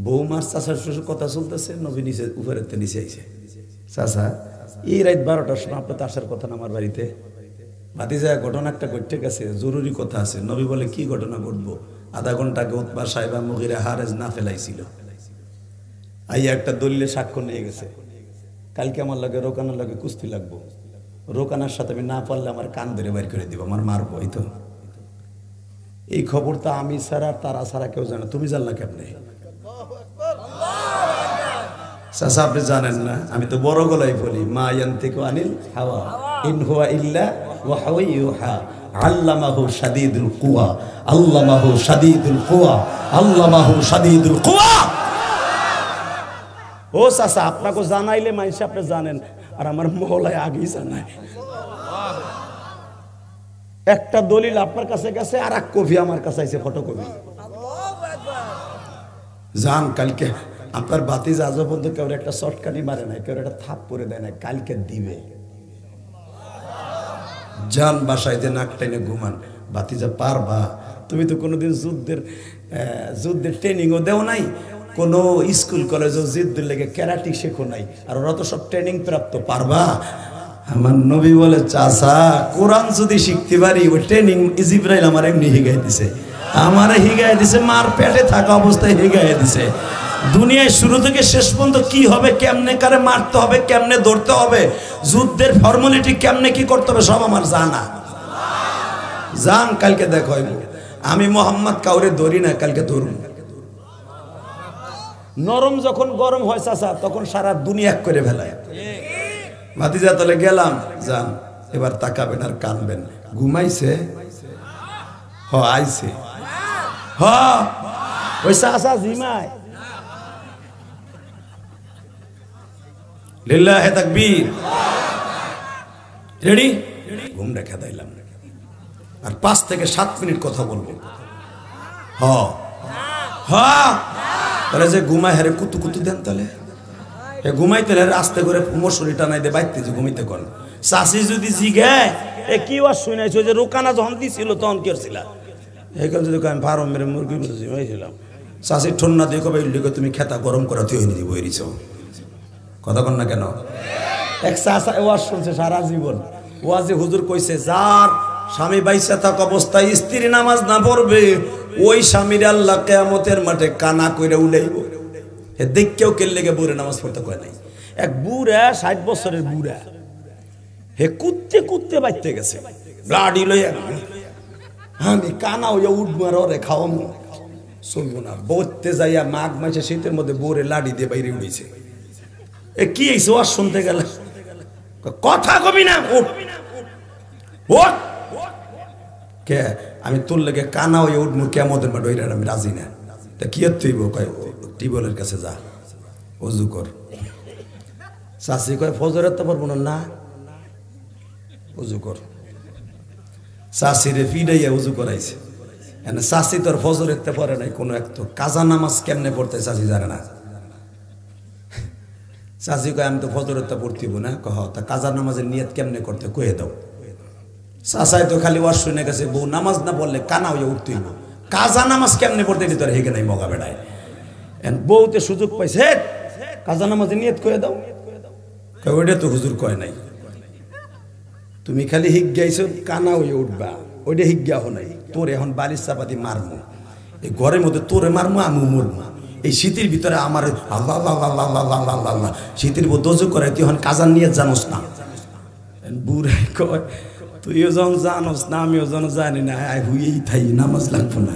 বৌমার চাচার শ্বশুর কথা চলতেছে, নবী নিচে উপরেতে নিচে আইছে। চাচা এই রাত 12টার সময় আপনার তো আসার কথা না আমার বাড়িতে? ভাতিজা ঘটনা একটা ঘটতে গেছে, জরুরি কথা আছে। নবী বলে কি ঘটনা ঘটবো? আধা ঘন্টা আগে উতবা সাহেবা মুগিরা হারেজ না ফেলাইছিল, আইয়া একটা দলিলে সাক্ষ্য নিয়ে গেছে। কালকে আমার লাগে রোকানার লাগে কুস্তি লাগবো, রোকানার সাথে আমি না পারলে আমার কান ধরে বাইর করে দিব, আমার মারবো। এই তো এই খবরটা আমি ছাড়া তারা ছাড়া কেউ জানে। তুমি জানলা কেমনে? চাচা আপনি জানেন না? আমি তো বড় গলায় বলি মা ইয়ান্তিকু আনিল হাওয়া ইন হুয়া ইল্লা ওয়াহয়ু ইউহা আল্লামাহু শাদীদুল কুওয়া আল্লামাহু শাদীদুল কুওয়া আল্লামাহু শাদীদুল কুওয়া। ও চাচা আপনাকে জানাইলে মাইসে আপনি জানেন, আর আমার মওলায় আগেই জানায়। একটা দলিল আপনার কাছে গেছে, আর এক কপি আমার কাছে আইছে, ফটোকপি। জান কালকে আপনার বাতিজা আজ পর্যন্ত কেউ একটা শর্টকানি মারে নাই, কেউ একটা থাপ করে দেয় না, কালকে দিবে। যান বাসায় যে নাক টেনে ঘুমান। বাতিজা পারবা? তুমি তো কোনোদিন যুদ্ধের ট্রেনিংও দেও নাই, কোনো স্কুল কলেজও যুদ্ধের লেগে ক্যারাটি শেখো নাই, আর ওরা তো সব ট্রেনিং প্রাপ্ত। পারবা? আমার নবী বলে চাচা কোরআন যদি শিখতে পারি, ওই ট্রেনিং জিবরাইল আমার এমনি হিগাই দিছে, আমারে হিগাই দিছে, মার পেটে থাকা অবস্থায় হিগাই দিছে। দুনিয়ায় শুরু থেকে শেষ পর্যন্ত কি হবে, কেমনে কারে মারতে হবে, কেমনে ধরতে হবে, যুদ্ধের ফর্মালিটি কেমনে কি করতে হবে সব আমার জানা। জান কালকে দেখো, আমি মোহাম্মদ কাউরে ধরি না, কালকে ধরুন। নরম যখন গরম হয় চাচা, তখন সারা দুনিয়া এক করে ফেলায়। ভাতিজা তলে গেলাম, যান এবার তাকাবেন আর কানবেন। ঘুমাইছে? হ আইছে। হ ওই চাচা জিমায়। লিল্লাহে তাকবীর। রেডি? ঘুম রেখে দিলাম আর 5 থেকে 7 মিনিট কথা বলবো। হ হ তাহলে যে ঘুমায় হারে কুতু কুতু দেন, তাহলে এ ঘুমাইতে আস্তে করে মশুরি টানাই দে বাইতে যে ঘুমাইতে কর। চাষি যদি জিগে এ কি ওয়াজ শুনাইছো যে রোকানা যখন দিছিল তখন কি করছিল, এইখান যদি আমি ফার্ম মেরে মুরগি জিমাইছিলাম, চাষির ঠন্না দিয়ে কবে ইল্লিকে তুমি খেতা গরম করা তুই হয়ে দিব এরিছ কথা কন না কেন? এক চাষা ওয়াজ শুনছে সারা জীবন, ওয়াজে হুজুর কইছে যার স্বামী বাইসা থাকা অবস্থায় স্ত্রী নামাজ না পড়বে ওই স্বামীর আল্লাহ কিয়ামতের মাঠে কানা কইরা উড়াইব। হে দেখকেও কে লেগে বুড়ে নামাজ পড়তে কয় নাই। এক বুড়া 60 বছরের বুড়া, হে কুত্তে কুত্তে বাইতে গেছে লাড়ি লইয়া, আমি কানা হইয়া উঠবো আর ওরে খাওয়াবো চলবো না। বলতে যাইয়া মাঘ মাসে শীতের মধ্যে বোরে লাড়ি দিয়ে বাইরে উঠেছে। এ কি এইসব ওয়াজ শুনতে গেলে কথা কবি না, ওঠ কে আমি তোর লেগে কানা হয়ে উঠবো কেমতের মাঠ, ওইটা আমি রাজি না। তা কি তুইব? কয় টিউবওয়েলের কাছে যা অজু কর। চাষি কয় ফজরের তো পারবো না, অজু কর। চাষিরে ফিরাইয়া উজু করাইছে। এনে চাষি তোর ফজরের তে পড়ে নাই কোনো, এক তো কাজা নামাজ কেমনে পড়তে চাষি জানে না। চাষি কয় আমি তো ফজরের তে পড়তিব না। কহ তা কাজা নামাজের নিয়ত কেমনে করতে কয়ে দাও। চাষাই তো খালি ওয়াজ শুনে গেছে বউ নামাজ না পড়লে কানা হইয়া উঠতেইব, কাজা নামাজ কেমনে পড়তে তোর হেগে নাই মগা বেড়ায়। বউতে সুযোগ পাইছে কাজা নামাজের নিয়ত কয়ে দাও। ওইটা তো হুজুর কয় নাই, তুমি খালি হিজ্ঞাইছো কানা হয়ে উঠবা, ওইটা হিজ্ঞা হো নাই। তোর এখন বালিশ চাপাতি মারমু, এই ঘরের মধ্যে তোরে মারমু, আমি মরমু। এই শীতের ভিতরে আমার আল্লাহ আল্লাহ শীতের দোজো করে তুই এখন কাজার নিয়ে জানোস না। বুড়াই কয় তুইও যখন জানোস না আমিও যেন জানি না, হুইয়েই থাই নামাজ লাগবো না।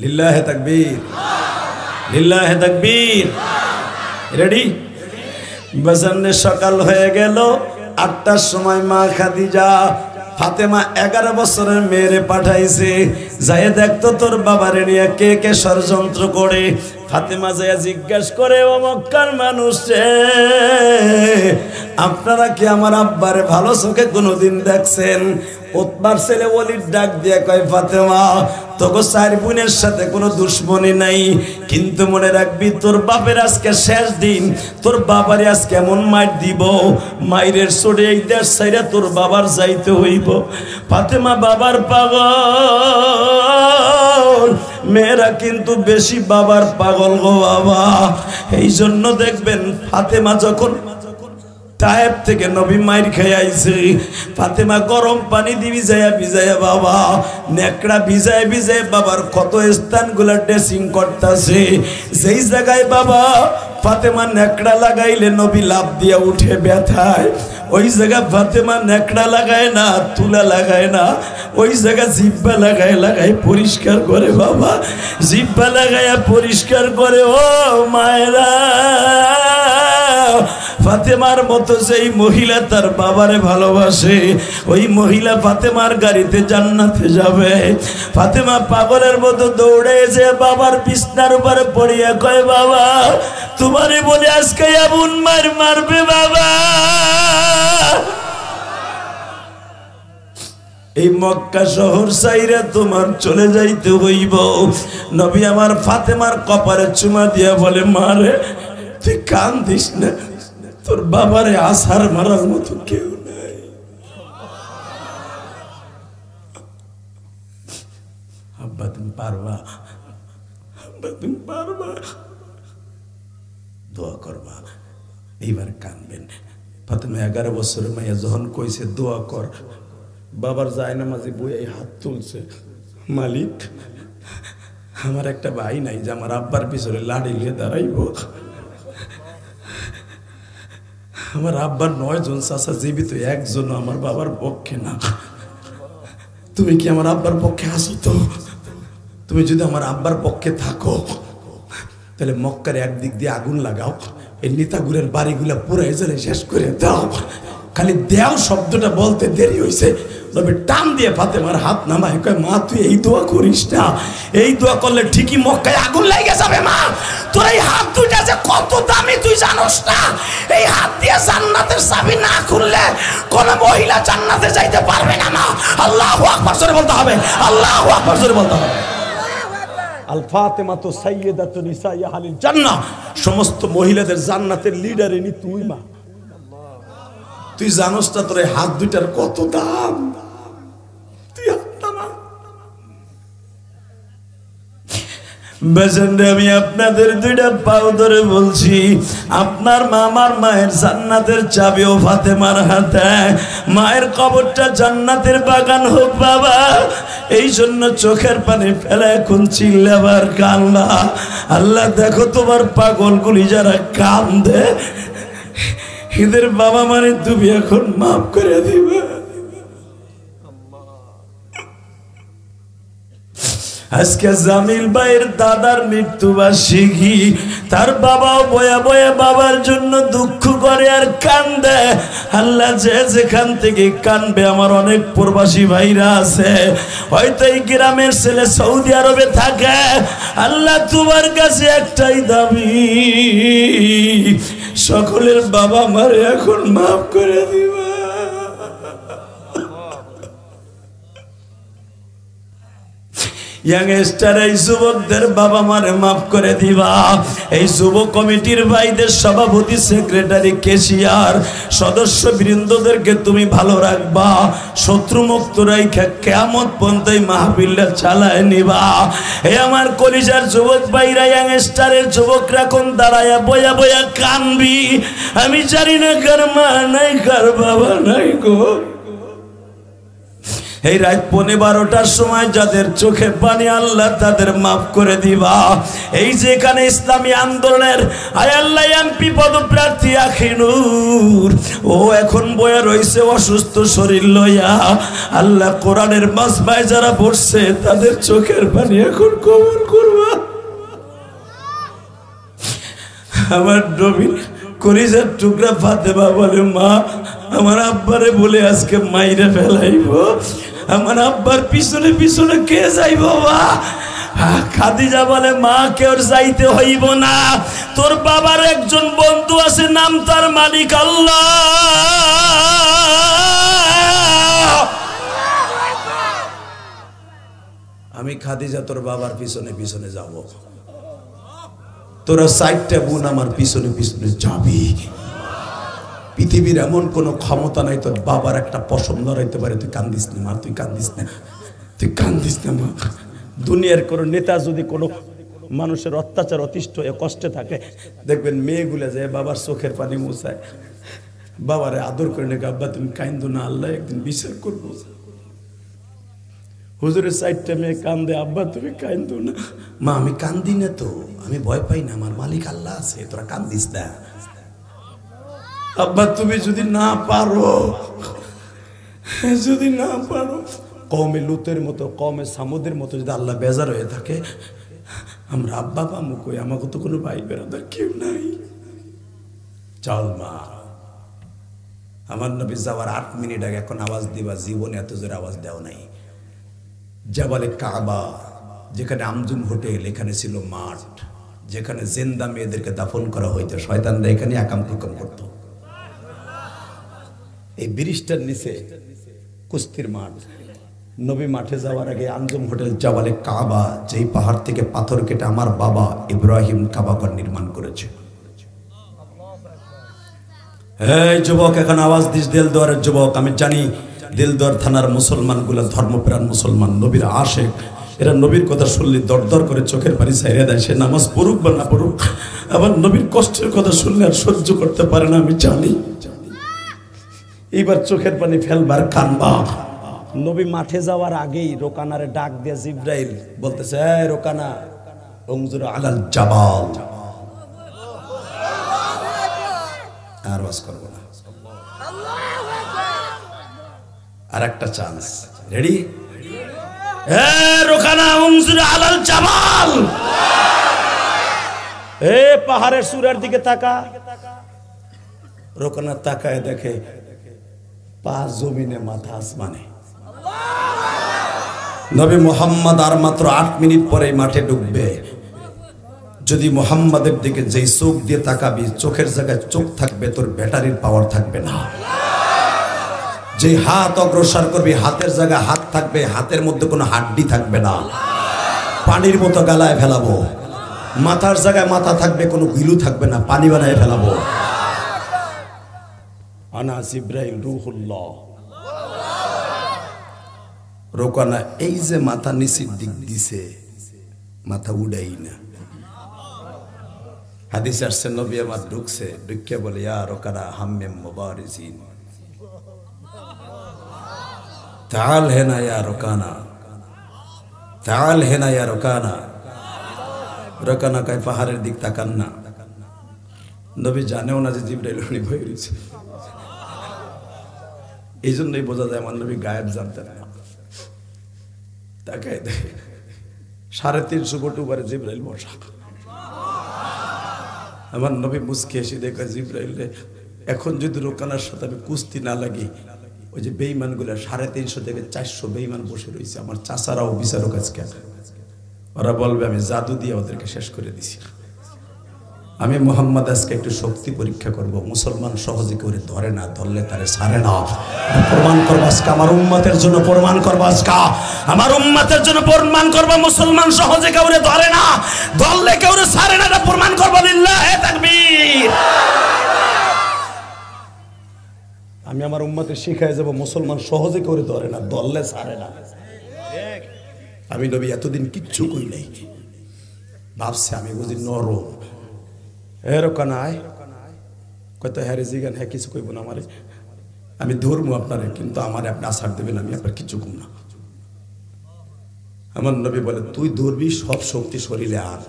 লিল্লাহে তাকবীর, লিল্লাহে তাকবীর। রেডি? বাজানে সকাল হয়ে গেল 8টার সময় মা খাদিজা ফাতেমা 11 বছরের মেয়েরে পাঠাইছে, যাই দেখতো তোর বাবারে নিয়ে কে কে ষড়যন্ত্র করে। ফাতেমা যাইয়া জিজ্ঞাসা করে ও মক্কার মানুষ রে, আপনারা কি আমার আব্বারে ভালো চোখে কোনোদিন দেখছেন? উতবার ছেলে ওলিদ ডাক দিয়ে কয় ফাতেমা তোকে 4 বোনের সাথে কোনো দুশ্মনী নাই, কিন্তু মনে রাখবি তোর বাপের আজকে শেষ দিন, তোর বাবারে আজকে এমন মার দিব মাইরের চড়ে এই দেশ ছাইরা তোর বাবার যাইতে হইব। ফাতেমা বাবার পাগল, মেয়েরা কিন্তু বেশি বাবার পাগল গো বাবা। এই জন্য দেখবেন ফাতেমা যখন তায়েব থেকে নবী মাইর খেয়ে আইছে, ফাতেমা গরম পানি দিবি ভিজাইয়া ভিজাইয়া বাবা নেকড়া ভিজায় ভিজায় বাবার কত স্থানগুলা ড্রেসিং করতেছে। যেই জায়গায় বাবা ফাতেমা নেকড়া লাগাইলে নবী লাভ দিয়া উঠে ব্যথায়, ওই জায়গা ফাতেমা নেকড়া লাগায় না, তুলা লাগায় না, ওই জায়গা জিব্বা লাগায় লাগায় পরিষ্কার করে বাবা, জিব্বা লাগাইয়া পরিষ্কার করে। ও মায়েরা, ফাতেমার মতো যেই মহিলা তার বাবারে ভালোবাসে, ওই মহিলা ফাতেমার গাড়িতে জান্নাতে যাবে। ফাতেমা পাগলের মতো দৌড়ে যে বাবার বিছনার উপরে পড়িয়া কয় বাবা তোমারে বলে আজকে এমন মার মারবে বাবা, এই মক্কা শহর সাইরা তোমার চলে যাইতে হইব। নবী আমার ফাতেমার কপালে চুমা দিয়া বলে মারে তুই কান্দিস না, তোর বাবারে আসার মারার মতো কেউ নাই। আব্বা তুমি পারবা, আব্বা তুমি পারবা, দোয়া করবা। এইবার কানবেন। ফাতেমা 11 বছরের মাইয়া যখন কইছে দোয়া কর, বাবার যায় না মাঝে বই হাত তুলছে, মালিক আমার একটা ভাই নাই যে আমার আব্বার পিছনে লাড়ি লিয়ে দাঁড়াইব। আমার আব্বার 9 জন চাচা জীবিত, একজন আমার বাবার পক্ষে না। তুমি কি আমার আব্বার পক্ষে আসো? তো তুমি যদি আমার আব্বার পক্ষে থাকো তাহলে মক্কার একদিক দিয়ে আগুন লাগাও, এই নেতাগুলোর বাড়িগুলা পুরাই জ্বলে শেষ করে দাও। খালি দেও শব্দটা বলতে দেরি হয়েছে, তবে টান দিয়ে ফাতেমার হাত নামায় কয়, মা তুই এই দোয়া করিস না, এই দোয়া করলে ঠিকই মক্কায় আগুন লেগে যাবে। মা তোর এই হাত দুইটা যে কত দামি তুই জানোস না? এই হাত দিয়ে জান্নাতের চাবি না খুললে কোন মহিলা জান্নাতে যাইতে পারবে না। মা আল্লাহু আকবার জোরে বলতে হবে, আল্লাহু আকবার জোরে বলতে হবে। আল ফাতেমা তো সাইয়্যিদাতু নিসাই আহলিল জান্নাহ, সমস্ত মহিলাদের জান্নাতের লিডারিনি তুই। মা তুই জানোস না তোর এই হাত দুইটার কত দাম? তুই আমি আপনাদের দুইটা পাও ধরে বলছি, আপনার মামার মায়ের জান্নাতের চাবিও ফাতেমার হাতে। মায়ের কবরটা জান্নাতের বাগান হোক বাবা, এই জন্য চোখের পানি ফেলে এখন চিল্লাবার কান্না। আল্লাহ দেখো তোমার পাগলগুলি যারা কান্দে, এদের বাবা মানে তুমি এখন মাফ করে দিবে। আজকে জামিল ভাইয়ের দাদার মৃত্যুবার্ষিকী, তার বাবাও বয়া বয়া বাবার জন্য দুঃখ করে আর কান্দে। আল্লাহ যে যেখান থেকে কানবে, আমার অনেক প্রবাসী ভাইরা আছে, হয়তো এই গ্রামের ছেলে সৌদি আরবে থাকে। আল্লাহ তোমার কাছে একটাই দাবি, সকলের বাবা মারে এখন মাফ করে দিবা। ইয়াংস্টার এই যুবকদের বাবা মারে মাফ করে দিবা। এই যুব কমিটির ভাইদের সভাপতি, সেক্রেটারি, ক্যাশিয়ার, সদস্য বৃন্দদেরকে তুমি ভালো রাখবা, শত্রু মুক্ত রাইখা কিয়ামত পর্যন্ত এই মাহফিলটা চালায় নিবা। এই আমার কলিজার যুবক ভাইরা, ইয়াংস্টারের যুবকরা কোন দাঁড়ায়া বয়া বয়া কানবি। আমি জানি না কার মা নাই, কার বাবা নাই গো। এই রাত 12:15টার সময় যাদের চোখে পানি, আল্লাহ তাদের মাফ করে দিবা। এই যে এখানে ইসলামী আন্দোলনের আল্লাহ এমপি পদপ্রার্থী আখিনুর, ও এখন বয়া রয়েছে অসুস্থ শরীর লইয়া। আল্লাহ কোরআনের মাসবায় যারা পড়ছে তাদের চোখের পানি এখন কবুল করবা। আমার নবীর কলিজার টুকরা ফাতেমা বলে, মা আমার আব্বারে বলে আজকে মাইরে ফেলাইব, আমার আব্বার পিছনে পিছনে কে যাইব? বাবা খাদিজা বলে, মা কেউ যাইতে হইব না, তোর বাবার একজন বন্ধু আছে, নাম তার মালিক আল্লাহ। আমি খাদিজা তোর বাবার পিছনে পিছনে যাব, তোরা 4টা বোন আমার পিছনে পিছনে যাবি। পৃথিবীর এমন কোন ক্ষমতা নাই তোর বাবার একটা পশম লড়াইতে পারে। তুই কান্দিস না মা, তুই কান্দিস না, তুই কান্দিস না মা। দুনিয়ার কোন নেতা যদি কোনো মানুষের অত্যাচার অতিষ্ঠ হয়ে কষ্টে থাকে, দেখবেন মেয়েগুলা যায় বাবার চোখের পানি মুছায়, বাবারে আদর করে নাকি, আব্বা তুমি কান্দো না, আল্লাহ একদিন বিচার করবো। হুজুরের 4টা মেয়ে কান্দে, আব্বা তুমি কান্দো না। মা আমি কান্দি না তো, আমি ভয় পাই না, আমার মালিক আল্লাহ আছে, তোরা কান্দিস না। আব্বা তুমি যদি না পারো, যদি না পারো, কওমে লুতের মতো, কওমে সামুদের মতো যদি আল্লাহ বেজার হয়ে থাকে, আমরা আব্বা পামু কই? আমাকে তো কোনো ভাই বেরাদার কেউ নাই। চল মা, আমার নবী যাওয়ার 8 মিনিট আগে এখন আওয়াজ দিবা, জীবনে এত জোরে আওয়াজ দেও নাই। জাবালে কাবা, যেখানে আমজুম হোটেল, এখানে ছিল মাঠ, যেখানে জিন্দা মেয়েদেরকে দাফন করা হইতো, শয়তানরা এখানে আকাম কুকাম করত। এই ব্রিজটার নিচে কুস্তির মাঠ। নবী মাঠে যাওয়ার আগে আমজুম হোটেল, জাবালে কাবা, যেই পাহাড় থেকে পাথর কেটে আমার বাবা ইব্রাহিম কাবাঘর নির্মাণ করেছে। এই যুবক এখন আওয়াজ দিস, দিলদুয়ারের যুবক। আমি জানি দিলদুয়ার থানার মুসলমানগুলো ধর্মপ্রাণ মুসলমান, নবীর আশেক, এরা নবীর কথা শুনলে দরদর করে চোখের পানি ছাইড়ে দেয়। সে নামাজ পড়ুক বা না পড়ুক, আবার নবীর কষ্টের কথা শুনলে আর সহ্য করতে পারে না। আমি জানি এইবার চোখের পানি ফেলবার কানবা। নবী মাঠে যাওয়ার আগেই রোকানারে ডাক দিয়ে জিব্রাইল বলতেছে, এই রোকানা, উনজুর আলাল জাবাল। আর ওয়াজ করব না, আর একটা চান্স। রেডি? এ রোকানা উনজুর আলাল জাবাল, এ পাহাড়ের চূড়ার দিকে তাকা। রোকানা তাকায় দেখে পা জমিনে মাথা আসমানে। নবী মুহাম্মদ আর মাত্র 8 মিনিট পরে মাঠে ঢুকবে। যদি মুহাম্মাদের দিকে যেই চোখ দিয়ে তাকাবি, চোখের জায়গায় চোখ থাকবে, তোর ব্যাটারির পাওয়ার থাকবে না। যে হাত অগ্রসর করবি, হাতের জায়গায় হাত থাকবে, হাতের মধ্যে কোনো হাড্ডি থাকবে না। পানির মতো গালায় ফেলাবো। মাথার জায়গায় মাথা থাকবে, কোনো গিলু থাকবে না, পানি বানায় ফেলাবো। আনা জিব্রাইল রূহুল্লাহ। রোকানা এই যে মাথা নিচের দিক দিছে, মাথা উড়াই না। হাদিস আসছে নবী আমার ঢুকছে, ঢুকে বলে ইয়া রোকানা হাম্মে মুবারিজিন তাআল হেনা ইয়া রোকানা, তাআল হেনা ইয়া রোকানা। রোকানা কয় পাহাড়ের দিক তাকান না। নবী জানেও না যে জিবরাইল উনি ভয় রয়েছে। এই জন্যই বোঝা যায় আমার নবী গায়েব জানতেন না। তাকায় দেখে 350 ফুট উপরে জিবরাইল বসা। আমার নবী মুস্কি এসে দেখে জিবরাইল রে, এখন যদি রোকানার সাথে আমি কুস্তি না লাগি, ওই যে বেঈমান গুলা 350 থেকে 400 বেঈমান বসে রয়েছে, আমার চাচারাও বিচারক আজকে, ওরা বলবে আমি জাদু দিয়ে ওদেরকে শেষ করে দিছি। আমি মুহাম্মদ আজকে একটু শক্তি পরীক্ষা করব। মুসলমান সহজে করে ধরে না, ধরলে তারে ছাড়ে না। প্রমাণ করব আজকে আমার উম্মতের জন্য, প্রমাণ করব আজকে আমার উম্মতের জন্য, প্রমাণ করব মুসলমান সহজে কাউরে ধরে না, ধরলে কাউরে ছাড়ে না, এটা প্রমাণ করব। লিল্লাহি তাকবীর। আমি আমার উম্মতের শিখায় যাব মুসলমান সহজে কাউরে ধরে না, ধরলে ছাড়ে না। আমি নবী এতদিন কিচ্ছু কই নাই, ভাবছে আমি বুঝি নরম। এরকনায় কত হ্যারে জিগান, হ্যাঁ কিছু কইব না আমারে, আমি ধরবো আপনারে, কিন্তু আমারে আপনি আছাড় দেবেন, আমি আপনার কিছু কম না। আমার নবী বলে তুই ধরবি, সব শক্তি শরীরে আর।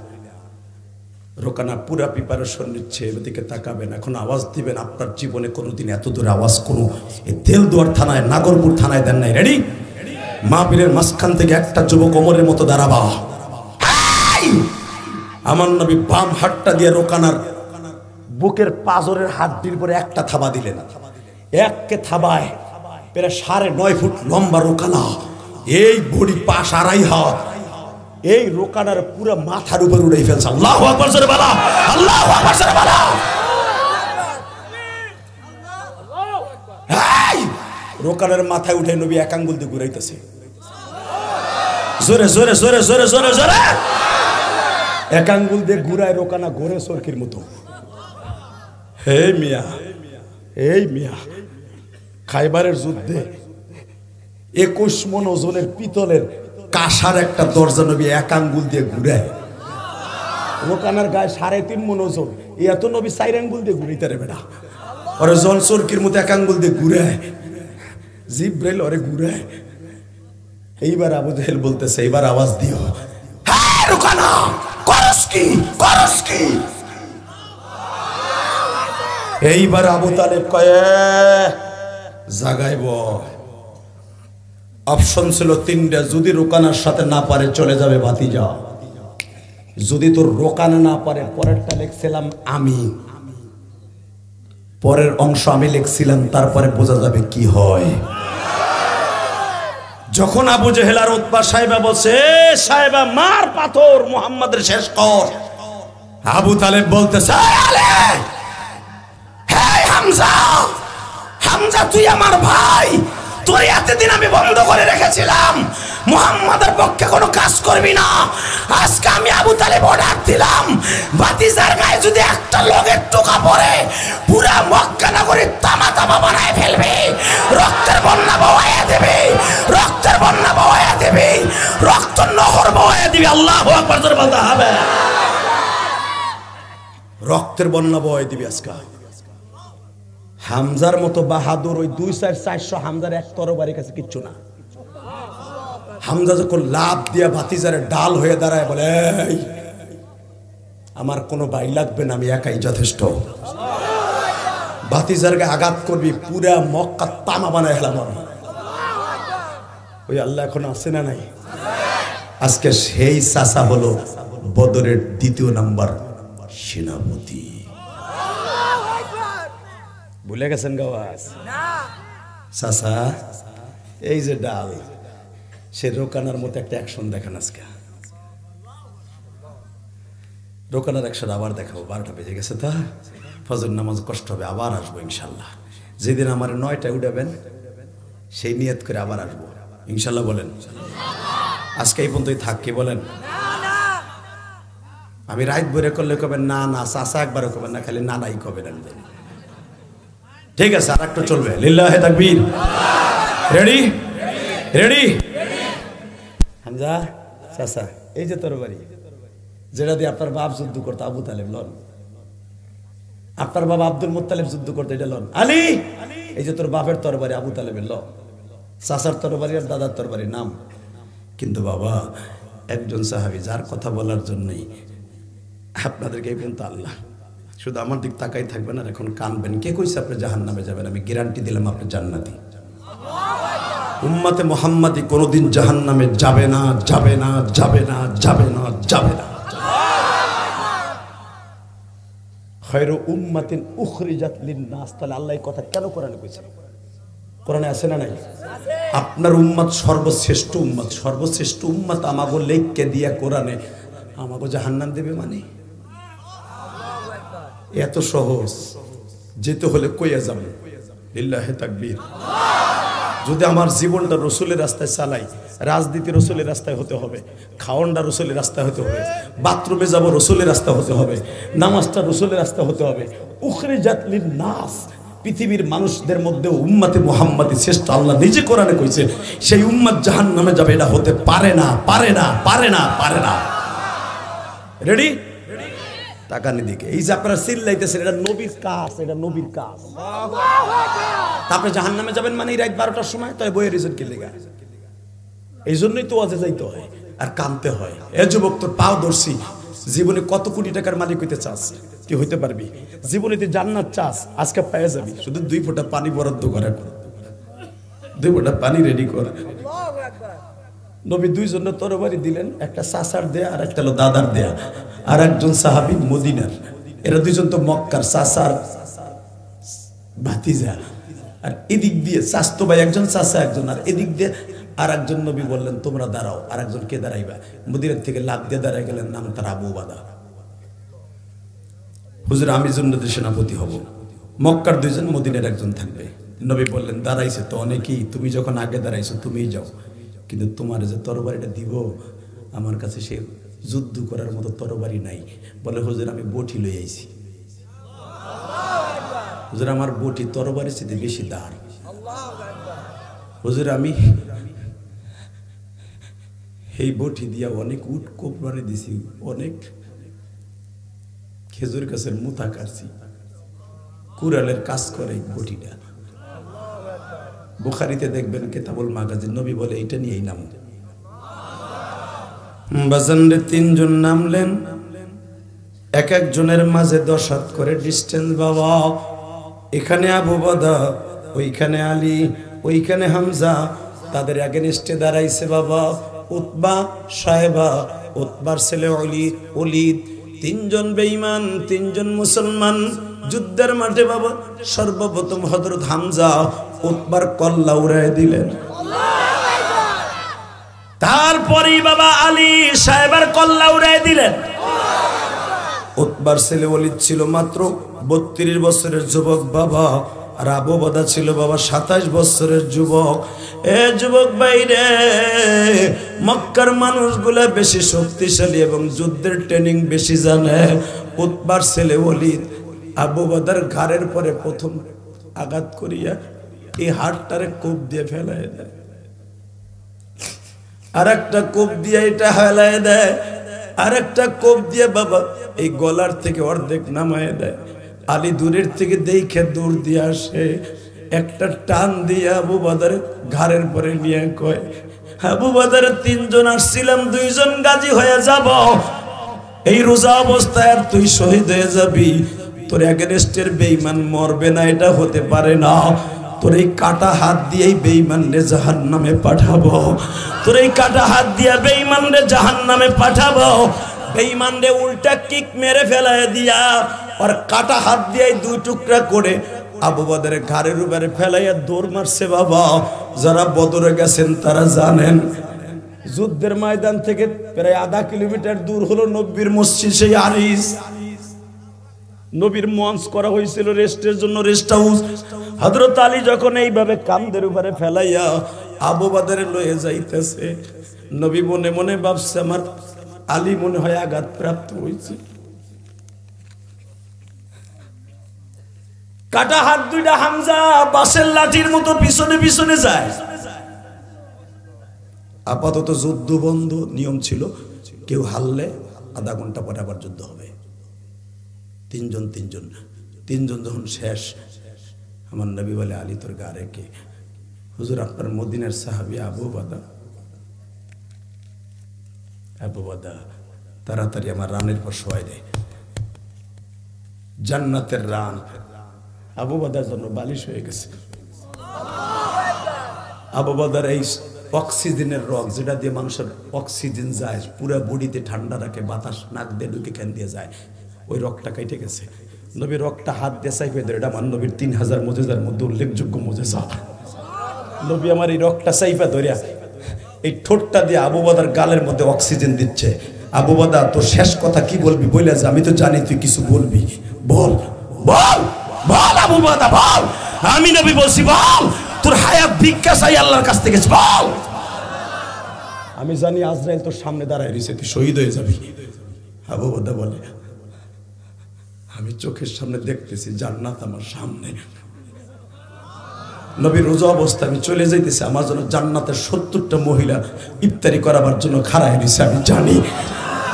রোকানা পুরা প্রিপারেশন নিচ্ছে, এদিকে তাকাবেন, এখন আওয়াজ দিবেন। আপনার জীবনে কোনোদিন এত দূরে আওয়াজ কোনো এই তেলদুয়ার থানায়, নাগরপুর থানায় দেন নাই। রেডি? মাহফিলের মাঝখান থেকে একটা যুবক ওমরের মতো দাঁড়াবা। আমার নবী বাম হাতটা দিয়ে রোকানার বুকের পাজরের হাড্ডির পরে একটা থাবা দিলেন। এককে থাবায় প্রায় 9.5 ফুট লম্বা রোকানা, এই বডি পাশ 2.5 হাত, এই রোকানার পুরো মাথার উপর উড়াই ফেলছে। আল্লাহু আকবার জোরে বলো, আল্লাহু আকবার জোরে বলো। রোকানার মাথায় উঠে নবী এক আঙ্গুল দিয়ে ঘুরাইতেছে, জোরে জোরে জোরে জোরে জোরে জোরে এক আঙ্গুল দিয়ে ঘুরায়। রোকানা ঘোরে সরকির মতো। হে মিয়া, এই মিয়া, খাইবারের যুদ্ধে 21 মণ ওজনের পিতলের কাঁসার একটা দরজা নবী এক আঙ্গুল দিয়ে ঘুরায়। রোকানার গায়ে 3.5 মণ ওজন, এত নবী 4 আঙ্গুল দিয়ে ঘুরাইতে রে বেটা। ওরে জন সরকির মতো এক আঙ্গুল দিয়ে ঘুরায়, জিব্রাইল ওরে ঘুরায়। এইবার আবু জাহেল বলতেছে, এইবার আওয়াজ দিও, হ্যাঁ রোকানা করস কি, করস কি? এইবার আবু তালেব কয়ে জাগাইব। অপশন ছিল 3টা, যদি রোকানার সাথে না পারে চলে যাবে ভাতিজা, যদি তোর রোকানা না পারে, পরেরটা লিখছিলাম আমি, পরের অংশ আমি লিখছিলাম, তারপরে বোঝা যাবে কি হয়। যখন আবু জেহেল আর উতবা সাহেবা বলছে সাহেবা মার পাথর, মুহাম্মাদের শেষ কর, আবু তালেব বলতেছে হামজা, হামজা তুই আমার ভাই, তোর এতদিন আমি বন্ধ করে রেখেছিলাম, মুহাম্মাদের পক্ষে কোনো কাজ করবি না। আজকে আমি আবু তালেব অর্ডার দিলাম, ভাতিজার গায়ে যদি একটা লোকের টোকা পড়ে, পুরা মক্কা নগরী তামা তামা বানায় ফেলবে, রক্তের বন্যা বওয়াইয়া দেবে, রক্তের বন্যা বওয়াইয়া দেবে, রক্ত নহর বওয়াইয়া দিবে। আল্লাহু আকবার জোরে বলতে হবে। রক্তের বন্যা বওয়াইয়া দিবে আজকে। হামজার মতো বাহাদুর ওই 200-400 হামজার এক তরবারির কাছে কিচ্ছু না। হামজা যখন লাভ দিয়া ভাতিজারে ডাল হয়ে দাঁড়ায় বলে আমার কোনো ভাই লাগবে না, আমি একাই যথেষ্ট। ভাতিজারকে আঘাত করবি, পুরা মক্কা তামা বানায় হেলাম। ওই আল্লাহ এখন আছে না নাই? আজকে সেই চাচা হলো বদরের 2 নাম্বার সেনাপতি। ভুলে গেছেন গাওয়াজ? চাচা এই যে ডাল, সে রোকানার মতো একটা অ্যাকশন দেখান আজকে। রোকানার অ্যাকশন আবার দেখাবো। 12টা বেজে গেছে, তা ফজর নামাজ কষ্ট হবে, আবার আসবো ইনশাল্লাহ। যেদিন আমার 9টায় উঠাবেন সেই নিয়ত করে আবার আসবো ইনশাল্লাহ। বলেন আজকে এই পর্যন্তই থাক, কি বলেন? আমি রাত ভরে করলে কবেন না না, চাচা একবারও কবেন না, খালি না নাই কবেন। ঠিক আছে, আর একটা চলবে। লিল্লাহে তাকবীর। রেডি রেডি হামজা চাচা, এই যে তরবারি যেটা দিয়ে আপনার বাপ যুদ্ধ করতো, আবু তালেব লন। আপনার বাবা আব্দুল মুত্তালিব যুদ্ধ করতে, এটা লন। আলী, এই যে তোর বাপের তরবারি আবু তালেবের ল, চাচার তরবারি আর দাদার তরবারি নাম। কিন্তু বাবা একজন সাহাবী যার কথা বলার জন্যই আপনাদেরকে এই পর্যন্ত আল্লাহ, শুধু আমার দিক তাকাই থাকবেন আর এখন কানবেন। কে কইছে আপনি জাহান্নামে যাবেন? আমি গ্যারান্টি দিলাম আপনি জান্নাতি। উম্মতে মুহাম্মাদি কোনোদিন জাহান্নামে যাবে না, যাবে না, যাবে না, যাবে না, যাবে না। খায়রু উম্মাতিন উখরিজাত লিন-নাস। তাহলে আল্লাহ এই কথা কেন কোরআনে কইছে? কোরআনে আছে না নাই? আপনার উম্মত সর্বশ্রেষ্ঠ উম্মত, সর্বশ্রেষ্ঠ উম্মত আমাগো লেখকে দিয়া কোরআনে আমাগো জাহান্নাম দেবে মানে? এত সহজ। যেতে হলে কইয়া যাবে। লিল্লাহে তাকবীর। যদি আমার জীবনটা রসুলের রাস্তায় চালাই, রাজনীতি রসুলের রাস্তায় হতে হবে, খাওয়ানটা রসুলের রাস্তায় হতে হবে, বাথরুমে যাব রসুলের রাস্তা হতে হবে, নামাজটা রসুলের রাস্তা হতে হবে। উখরিজাত লিন-নাস, পৃথিবীর মানুষদের মধ্যে উম্মতে মুহাম্মাদি শ্রেষ্ঠ। আল্লাহ নিজে কোরআনে কইছে সেই উম্মত জাহান্নামে যাবে। এটা হতে পারে না, পারে না, পারে না, পারে না। রেডি? তাকানি দিকে। এই যে আপনারা চিল্লাইতেছেন, এটা নবীর কাজ, এটা নবীর কাজ। তারপরে জাহান্নামে যাবেন মানে রাত 12টার সময়, তাই বইয়ের রিজন কি লেগা? এই জন্যই তো ওয়াজে যাইতে হয় আর কানতে হয়। এ যুবক, তোর পাও ধরছি, জীবনে কত কোটি টাকার মালিক হইতে চাস? কি হইতে পারবি? জীবনে তুই জান্নাত চাস, আজকে পেয়ে যাবি। শুধু 2 ফোঁটা পানি বরাদ্দ করে, 2 ফোঁটা পানি রেডি কর। নবী 2 জনের তরবারি দিলেন, একটা চাচার দেয়া আর একটা হলো দাদার দেয়া। আর একজন সাহাবী মদিনার। এরা 2 জন তো মক্কার, চাচার ভাতিজা। আর এদিক দিয়ে চাচতো ভাই একজন, চাচা একজন, আর এদিক দিয়ে আর একজন। নবী বললেন তোমরা দাঁড়াও। আর একজন কে দাঁড়াইবা? মদিনার থেকে লাফ দিয়ে দাঁড়াই গেলেন, নাম তার আবু উবাদা। হুজুর আমি জান্নাতের সেনাপতি হব। মক্কার 2 জন, মদিনার একজন থাকবে। নবী বললেন দাঁড়াইছে তো অনেকেই, তুমি যখন আগে দাঁড়াইছো তুমিই যাও, কিন্তু তোমার যে তরবারিটা দিব আমার কাছে সে যুদ্ধ করার মতো তরবারি নাই। বলে হুজুর আমি বটি লই আইছি। হুজুর আমার বটি তরবারির চেয়ে বেশি দার। হুজুর আমি এই বটি দিয়া অনেক উট কোপড়ে দিছি, অনেক খেজুর গাছের মুথা কাটছি, কুড়ালের কাজ করে বটিটা। বুখারীতে দেখবেন কিতাবুল মাগাজিন, নবী বলে এটা নিয়েই নাম। বাজানরে 3 জন নামলেন, এক একজনের মাঝে 10 হাত করে ডিস্টেন্স। বাবা এখানে আবু বাদা, ওইখানে আলী, ওইখানে হামজা। তাদের এগেনস্টে দাঁড়াইছে বাবা উতবা, সাহেবা, উতবার ছেলে ওলীদ। 3 জন বেঈমান, 3 জন মুসলমান। যুদ্ধের মাঠে বাবা সর্বপ্রথম হযরত হামজা উতবার কল্লা উড়ায় দিলেন। তারপরেই বাবা আলী সাহেবের কল্লা উড়ায় দিলেন। উতবার ছেলে ওলীদ ছিল মাত্র 32 বছরের যুবক বাবা, আর আবু বাদা ছিল বাবা 27 বছরের যুবক। এ যুবক ভাইরে, মক্কার মানুষগুলা বেশি শক্তিশালী এবং যুদ্ধের ট্রেনিং বেশি জানে। উতবার ছেলে ওলীদ আবু বাদার ঘাড়ের পরে প্রথম আঘাত করিয়া এই হাড়টারে কোপ দিয়ে ফেলায় দেয়, আর একটা কোপ দিয়ে এটা হেলায় দেয়, আর একটা কোপ দিয়ে বাবা এই গলার থেকে অর্ধেক নামায় দেয়। আলী দূরের থেকে দেখে দৌড় দিয়ে আসে, একটা টান দিয়ে আবু বাদার ঘাড়ের পরে নিয়ে কয়, আবু বাদার 3 জন আসছিলাম, 2 জন গাজী হয়ে যাব, এই রোজা অবস্থায় আর তুই শহীদ হয়ে যাবি, তোর এগেনস্টের বেঈমান মরবে না, এটা হতে পারে না। তোর এই কাটা হাত দিয়েই বেঈমানরে জাহান্নামে পাঠাবো, তোর এই কাটা হাত দিয়ে বেঈমানরে জাহান্নামে পাঠাবো। বেঈমানরে উল্টা কিক মেরে ফেলায় দিয়া আর কাটা হাত দিয়ে দুই টুকরা করে আবু বদরের ঘাড়ের উপরে ফেলাইয়া দৌড় মারছে। বাবা, যারা বদরে গেছেন তারা জানেন, যুদ্ধের ময়দান থেকে প্রায় আধা কিলোমিটার দূর হলো নবীর মসজিদ, সেই আরিস। নবীর মঞ্চ করা হয়েছিল রেস্টের জন্য, রেস্ট হাউস। হযরত আলী যখন এইভাবে কামদের উপরে ফেলাইয়া আবু বদরে লয়ে যাইতেছে, নবী মনে মনে ভাবছে আমার আলী মনে হয় আঘাত প্রাপ্ত হয়েছে। কাটা হাত দুইটা হামজা বাসের লাঠির মতো পিছনে পিছনে যায়। আপাতত যুদ্ধ বন্ধ, নিয়ম ছিল কেউ হারলে আধা ঘন্টা পরে আবার যুদ্ধ হবে। তিনজন যখন শেষ, আমার নবী বলে আলী তোর গা রেখে, হুজুর আপনার মদিনার সাহাবী আবু বাদা তাড়াতাড়ি আমার রানের পর শোয়াই দেয়, জান্নাতের রান। আবু বাদার জন্য বালিশ হয়ে গেছে। আবু বাদার এই অক্সিজেনের রগ, যেটা দিয়ে মানুষের অক্সিজেন যায়, পুরো বডিতে ঠান্ডা রাখে, বাতাস নাক দিয়ে ঢুকে ক্যান দিয়ে যায়, ওই রগটা কেটে গেছে। নবীর রগটা হাত দিয়ে চাইপে ধরে, এটা আমার নবীর 3000 মুজিজার মধ্যে উল্লেখযোগ্য মুজিজা। নবী আমার এই রগটা চাইপা ধরিয়া এই ঠোঁটটা দিয়ে আবু বাদার গালের মধ্যে অক্সিজেন দিচ্ছে। আবু বাদা তোর শেষ কথা কি বলবি বলে যে, আমি তো জানি তুই কিছু বলবি, বল বল বল আবু বাদা বল। আমি নবী বলছি বল, তোর হায়াত ভিক্ষা চাই আল্লাহর কাছ থেকে, বল। আমি জানি আজরাইল তোর সামনে দাঁড়ায় রয়েছে, তুই শহীদ হয়ে যাবি। আবু বাদা বলে আমি চোখের সামনে দেখতেছি জান্নাত আমার সামনে। নবী রোজা অবস্থা, আমি চলে যাইতেছি, আমার জন্য জান্নাতের 70টা মহিলা ইফতারি করাবার জন্য খাড়ায় রয়েছে। আমি জানি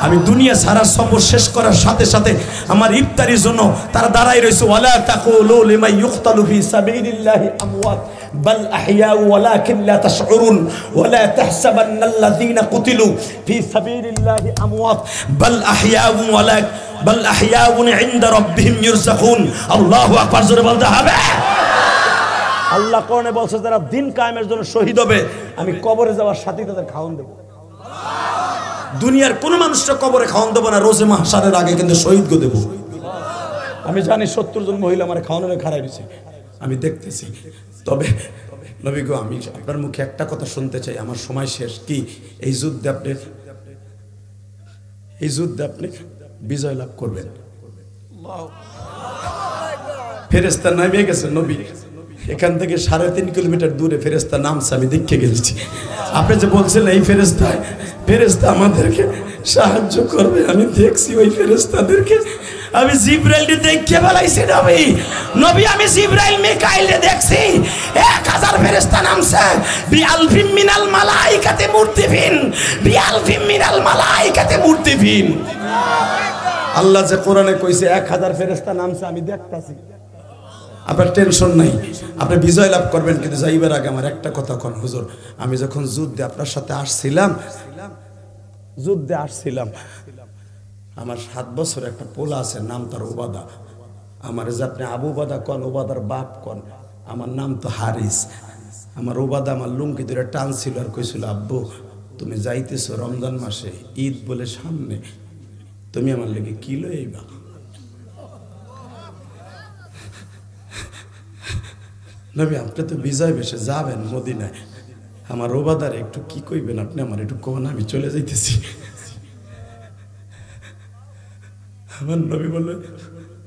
আমি দুনিয়া সারা সফর শেষ করার সাথে সাথে আমার ইফতারির জন্য তারা দাঁড়াই রয়েছে। ওয়ালা তাকুলু লিমান ইউকতালু ফি সাবিলিল্লাহি আমওয়াত বাল আহইয়াউ ওয়ালাকিন লা তাশউরুন ওয়ালা তাহসাবান্নাল্লাযীনা কুতিলু ফি সাবিলিল্লাহি আমওয়াত বাল আহইয়াউ বাল আহইয়াউন ইনদা রাব্বিহিম ইরযাকুন। আল্লাহু আকবার, জোরে বলতে হবে। আল্লাহ কোরআনে বলছে যারা দিন কায়েমের জন্য শহীদ হবে, আমি কবরে যাওয়ার সাথে তাদের খাওয়ান দেব। দুনিয়ার কোন মানুষটা কবরে খাওয়ান দেবো না, রোজে মাহশারের আগে কিন্তু শহীদ গো দেব। আমি জানি 70 জন মহিলা আমার খাওয়ানোর খাড়াই রয়েছে, আমি দেখতেছি। তবে নবী গো, আমি আপনার মুখে একটা কথা শুনতে চাই, আমার সময় শেষ। কি এই যুদ্ধে আপনি বিজয় লাভ করবেন। ফেরেশতা নামে গেছে নবী, এখান থেকে 3.5 কিলোমিটার দূরে ফেরেশতা নামছে, আমি দেখে গেছি। আপনি যে বলছেন এই ফেরেশতা আমাদেরকে সাহায্য করবে, আমি দেখছি ওই ফেরেশতাদেরকে। আমি জিবরাইলকে দেখে বলাইছি নবী আমি জিবরাইল মিকাইলকে দেখছি। 1000 ফেরেশতা নামছে, বিআলফিম মিনাল মালাইকাতি মুরতিফিন, বিআলফিম মিনাল মালাইকাতি মুরতিফিন। আল্লাহ যে কোরআনে কইছে 1000 ফেরেশতা নামছে, আমি দেখতাছি। আপনার টেনশন নাই, আপনি বিজয় লাভ করবেন। কিন্তু যাইবার আগে আমার একটা কথা কোন হুজুর, আমি যখন যুদ্ধে আপনার সাথে আসছিলাম, আমার 7 বছর একটা পোলা আছে, নাম তার ওবাদা। আমার যে আপনি আবু বাদা কন, ওবাদার বাপ কন, আমার নাম তো হারিস। আমার ওবাদা আমার লুঙ্গি ধরে টানছিল আর কইছিল, আব্বু তুমি যাইতেছো রমজান মাসে, ঈদ বলে সামনে, তুমি আমার লেগে কি লইবা? নবী আপনি তো বিজয় বেশে যাবেন মদিনায়, আমার ওবাদারে একটু কি কইবেন আপনি, আমার একটু কোন, আমি চলে যাইতেছি। আমার নবী বললেন,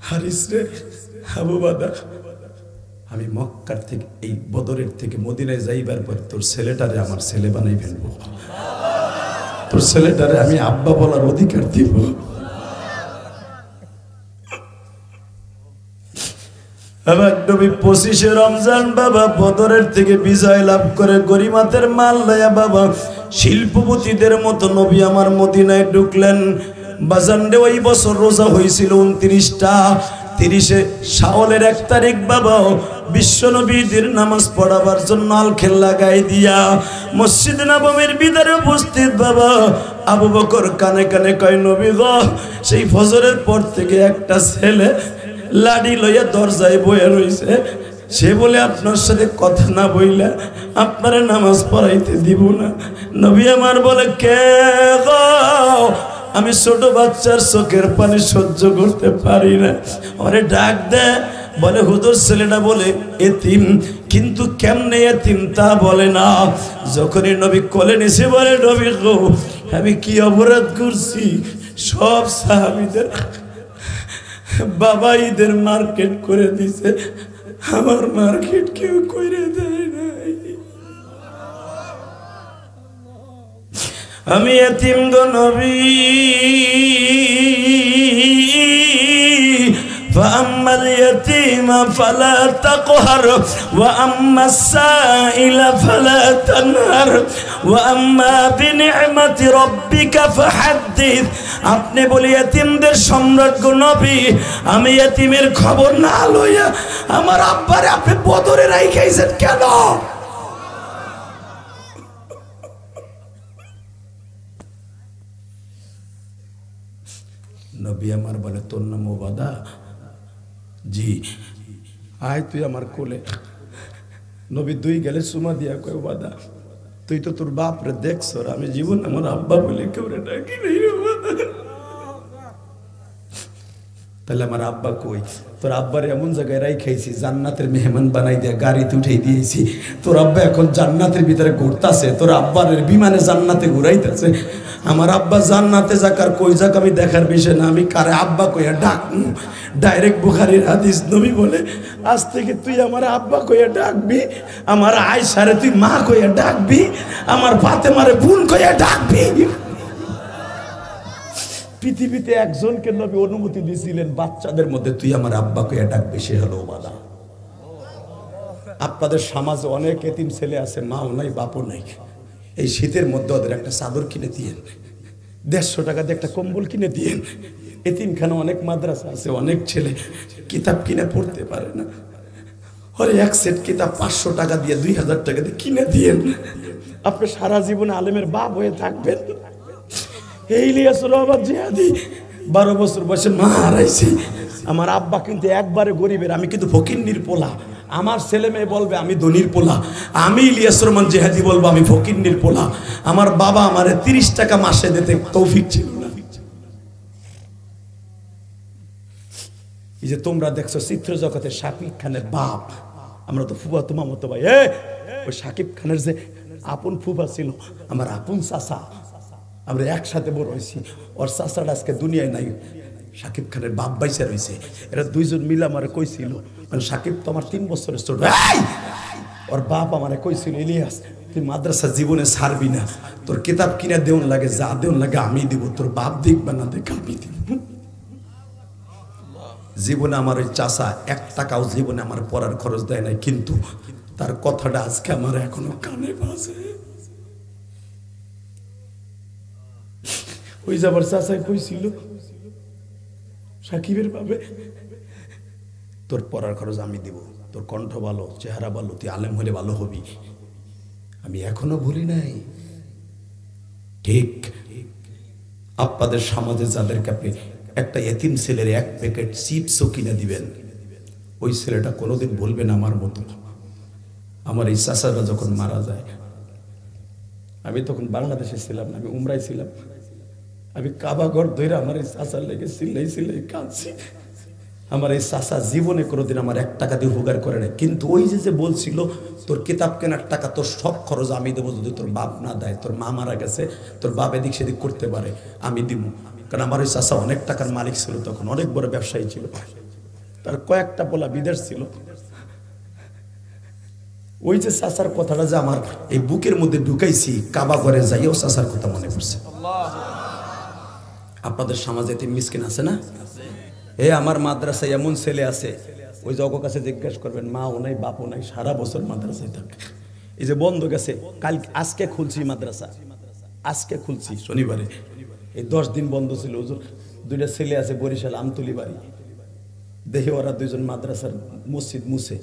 হারিস রে আবু বাদা, আমি মক্কার থেকে এই বদরের থেকে মদিনায় যাইবার পর তোর ছেলেটারে আমার ছেলে বানাই ফেলবো, তোর ছেলেটারে আমি আব্বা বলার অধিকার দিব। আমার নবী 25শে রমজান বাবা বদরের থেকে বিজয় লাভ করে গরিমাতের মাল লয়া বাবা শিল্পপতিদের মতো নবী আমার মদিনায় ঢুকলেন। বাজানরে ওই বছর রোজা হয়েছিল 29টা, 30শে শাওয়ালের 1 তারিখ বাবা বিশ্বনবীদের নামাজ পড়াবার জন্য আলখেল লাগাই দিয়া মসজিদ নববীর ভিতরে উপস্থিত বাবা আবু বকর কানে কানে কয় নবী গো, সেই ফজরের পর থেকে একটা ছেলে লাঠি লইয়া দরজায় বয়ে রইছে, সে বলে আপনার সাথে কথা না বইলা আপনারে নামাজ পড়াইতে দিব না। নবী আমার বলে কে গো? আমি ছোট বাচ্চার চোখের পানি সহ্য করতে পারি না, আরে ডাক দে। বলে হুজুর ছেলেটা বলে এতিম, কিন্তু কেমনে এতিম তা বলে না। যখনই নবী কোলে নিছে বলে নবী গো, আমি কি অপরাধ করছি? সব সাহাবীদের বাবা ঈদের মার্কেট করে দিছে, আমার মার্কেট কেউ করে দেয় নাই। আমি এতিম গো নবী। فأما اليتيم فلا تقهر وأما السائل فلا تنهر وأما بنعمة ربك فحدث। আপনি বলি এতিমদের সম্রাট গো নবী, আমি এতিমের খবর না লইয়া আমার আব্বারে আপনি বদরে রাইখাইছেন কেন? নবী আমার বলে তোর নাম ওবাদা? জি। আয় তুই আমার কোলে। নবী দুই গেলে সুমা দিয়া কয় ওবাদা, তুই তো তোর বাপ রে দেখছ, আমি জীবন আমার আব্বা বলে কেউ রে ডাকি নাই। তাহলে আমার আব্বা কই? তোর আব্বার এমন জায়গায় রাইখাইছি, জান্নাতের মেহমান বানাই দিয়া গাড়িতে উঠাই দিয়েছি। তোর আব্বা এখন জান্নাতের ভিতরে ঘুরতাছে, তোর আব্বার বিমানে জান্নাতে ঘুরাইতেছে। আমার আব্বা জান্নাতে যাক আর কই যাক আমি দেখার বিষয় না, আমি কারে আব্বা কইয়া ডাকবো। ডাইরেক্ট বুখারীর হাদিস, নবী বলে আজ থেকে তুই আমার আব্বা কইয়া ডাকবি, আমার আয়েশারে তুই মা কইয়া ডাকবি, আমার ফাতেমারে বোন কইয়া ডাকবি। পৃথিবীতে একজনকে নবী অনুমতি দিয়েছিলেন বাচ্চাদের মধ্যে, তুই আমার আব্বা কইয়া ডাকবি, সে হলো ওবাদা। আপনাদের সমাজে অনেক এতিম ছেলে আছে, মাও নাই বাপও নাই। এই শীতের মধ্যে ওদের একটা চাদর কিনে দিয়েন, 150 টাকা দিয়ে একটা কম্বল কিনে দিয়েন। এতিমখানে অনেক মাদ্রাসা আছে, অনেক ছেলে কিতাব কিনে পড়তে পারে না, ওরে এক সেট কিতাব 500 টাকা দিয়ে 2000 টাকা দিয়ে কিনে দিয়েন। আপনি সারা জীবনে আলেমের বাপ হয়ে থাকবেন। এই ইলিয়াসুর রহমান জিহাদি 12 বছর বয়সে মা হারাইছি। আমার আব্বা কিন্তু একবারে গরিবের, আমি কিন্তু ফকিন্নির পোলা। আমার ছেলে মেয়ে বলবে আমি ধনির পোলা, আমি ইলিয়াসুর রহমান জিহাদি বলবো আমি ফকিন্নির পোলা। আমার বাবা আমারে 30 টাকা মাসে দিতে তৌফিক ছিল না। এই যে তোমরা দেখছো চিত্র জগতের শাকিব খানের বাপ, আমরা তো ফুফাতো মামাতো ভাই। ওই শাকিব খানের যে আপন ফুফা ছিল, আমার আপন চাচা, আমরা একসাথে বড় হয়েছি। ওর চাচাটা আজকে দুনিয়ায় নাই, শাকিব খানের বাপ বাইসে রয়েছে। এরা দুইজন মিলে আমারে কইছিল, মানে শাকিব তো আমার 3 বছরের ছোট, ওর বাপ আমারে কইছিল ইলিয়াস তুই মাদ্রাসা জীবনে ছাড়বি না, তোর কিতাব কিনে দেউন লাগে, যা দেউন লাগে আমি দিব, তোর বাপ দেখবে না দেখ আমি দিব। জীবনে আমার ওই চাচা 1 টাকাও জীবনে আমার পড়ার খরচ দেয় নাই, কিন্তু তার কথাটা আজকে আমার এখনো কানে বাজে। ওই যাবার চাচাই কইছিল সাকিবের ভাবে, তোর পড়ার খরচ আমি দিব, তোর কণ্ঠ ভালো, চেহারা ভালো, তুই আলেম হলে ভালো হবি। আমি এখনো ভুলি নাই। ঠিক আপনাদের সমাজে যাদেরকে আপনি একটা এতিম ছেলের 1 প্যাকেট চিপসও কিনে দিবেন, ওই ছেলেটা কোনোদিন বলবেন আমার মতো। আমার এই চাচারা যখন মারা যায়, আমি তখন বাংলাদেশে ছিলাম না, আমি উমরায় ছিলাম। আমি কাবাঘর ধরে আমার এই চাচার লেগে চিল্লাই চিল্লাই কাঁদছি। আমার এই চাচা জীবনে কোনোদিন আমার 1 টাকা দিয়ে উপকার করে না, কিন্তু ওই যে বলছিল তোর কিতাব কেনার টাকা তোর সব খরচ আমি দেবো, যদি তোর বাপ না দেয়, তোর মা মারা গেছে, তোর বাপ এদিক সেদিক করতে পারে, আমি দিব। কারণ আমার ওই চাচা অনেক টাকার মালিক ছিল, তখন অনেক বড় ব্যবসায়ী ছিল, তার কয়েকটা পোলা বিদেশ ছিল। ওই যে চাচার কথাটা যে আমার এই বুকের মধ্যে ঢুকাইছি, কাবা ঘরে যাইও চাচার কথা মনে পড়ছে। আপনাদের সমাজে এতে মিসকিন আছে না? আমার মাদ্রাসায় এমন ছেলে আছে, ওই জগৎ কাছে জিজ্ঞাসা করবেন, মাও নাই বাপও নাই, সারা বছর মাদ্রাসায় থাকে। এই যে বন্ধ গেছে, আজকে খুলছি মাদ্রাসা, আজকে খুলছি শনিবারে, এই 10 দিন বন্ধ ছিল। হুজুর 2টা ছেলে আছে বরিশাল আমতলি বাড়ি, দেখি ওরা 2জন মাদ্রাসার মসজিদ মুছে।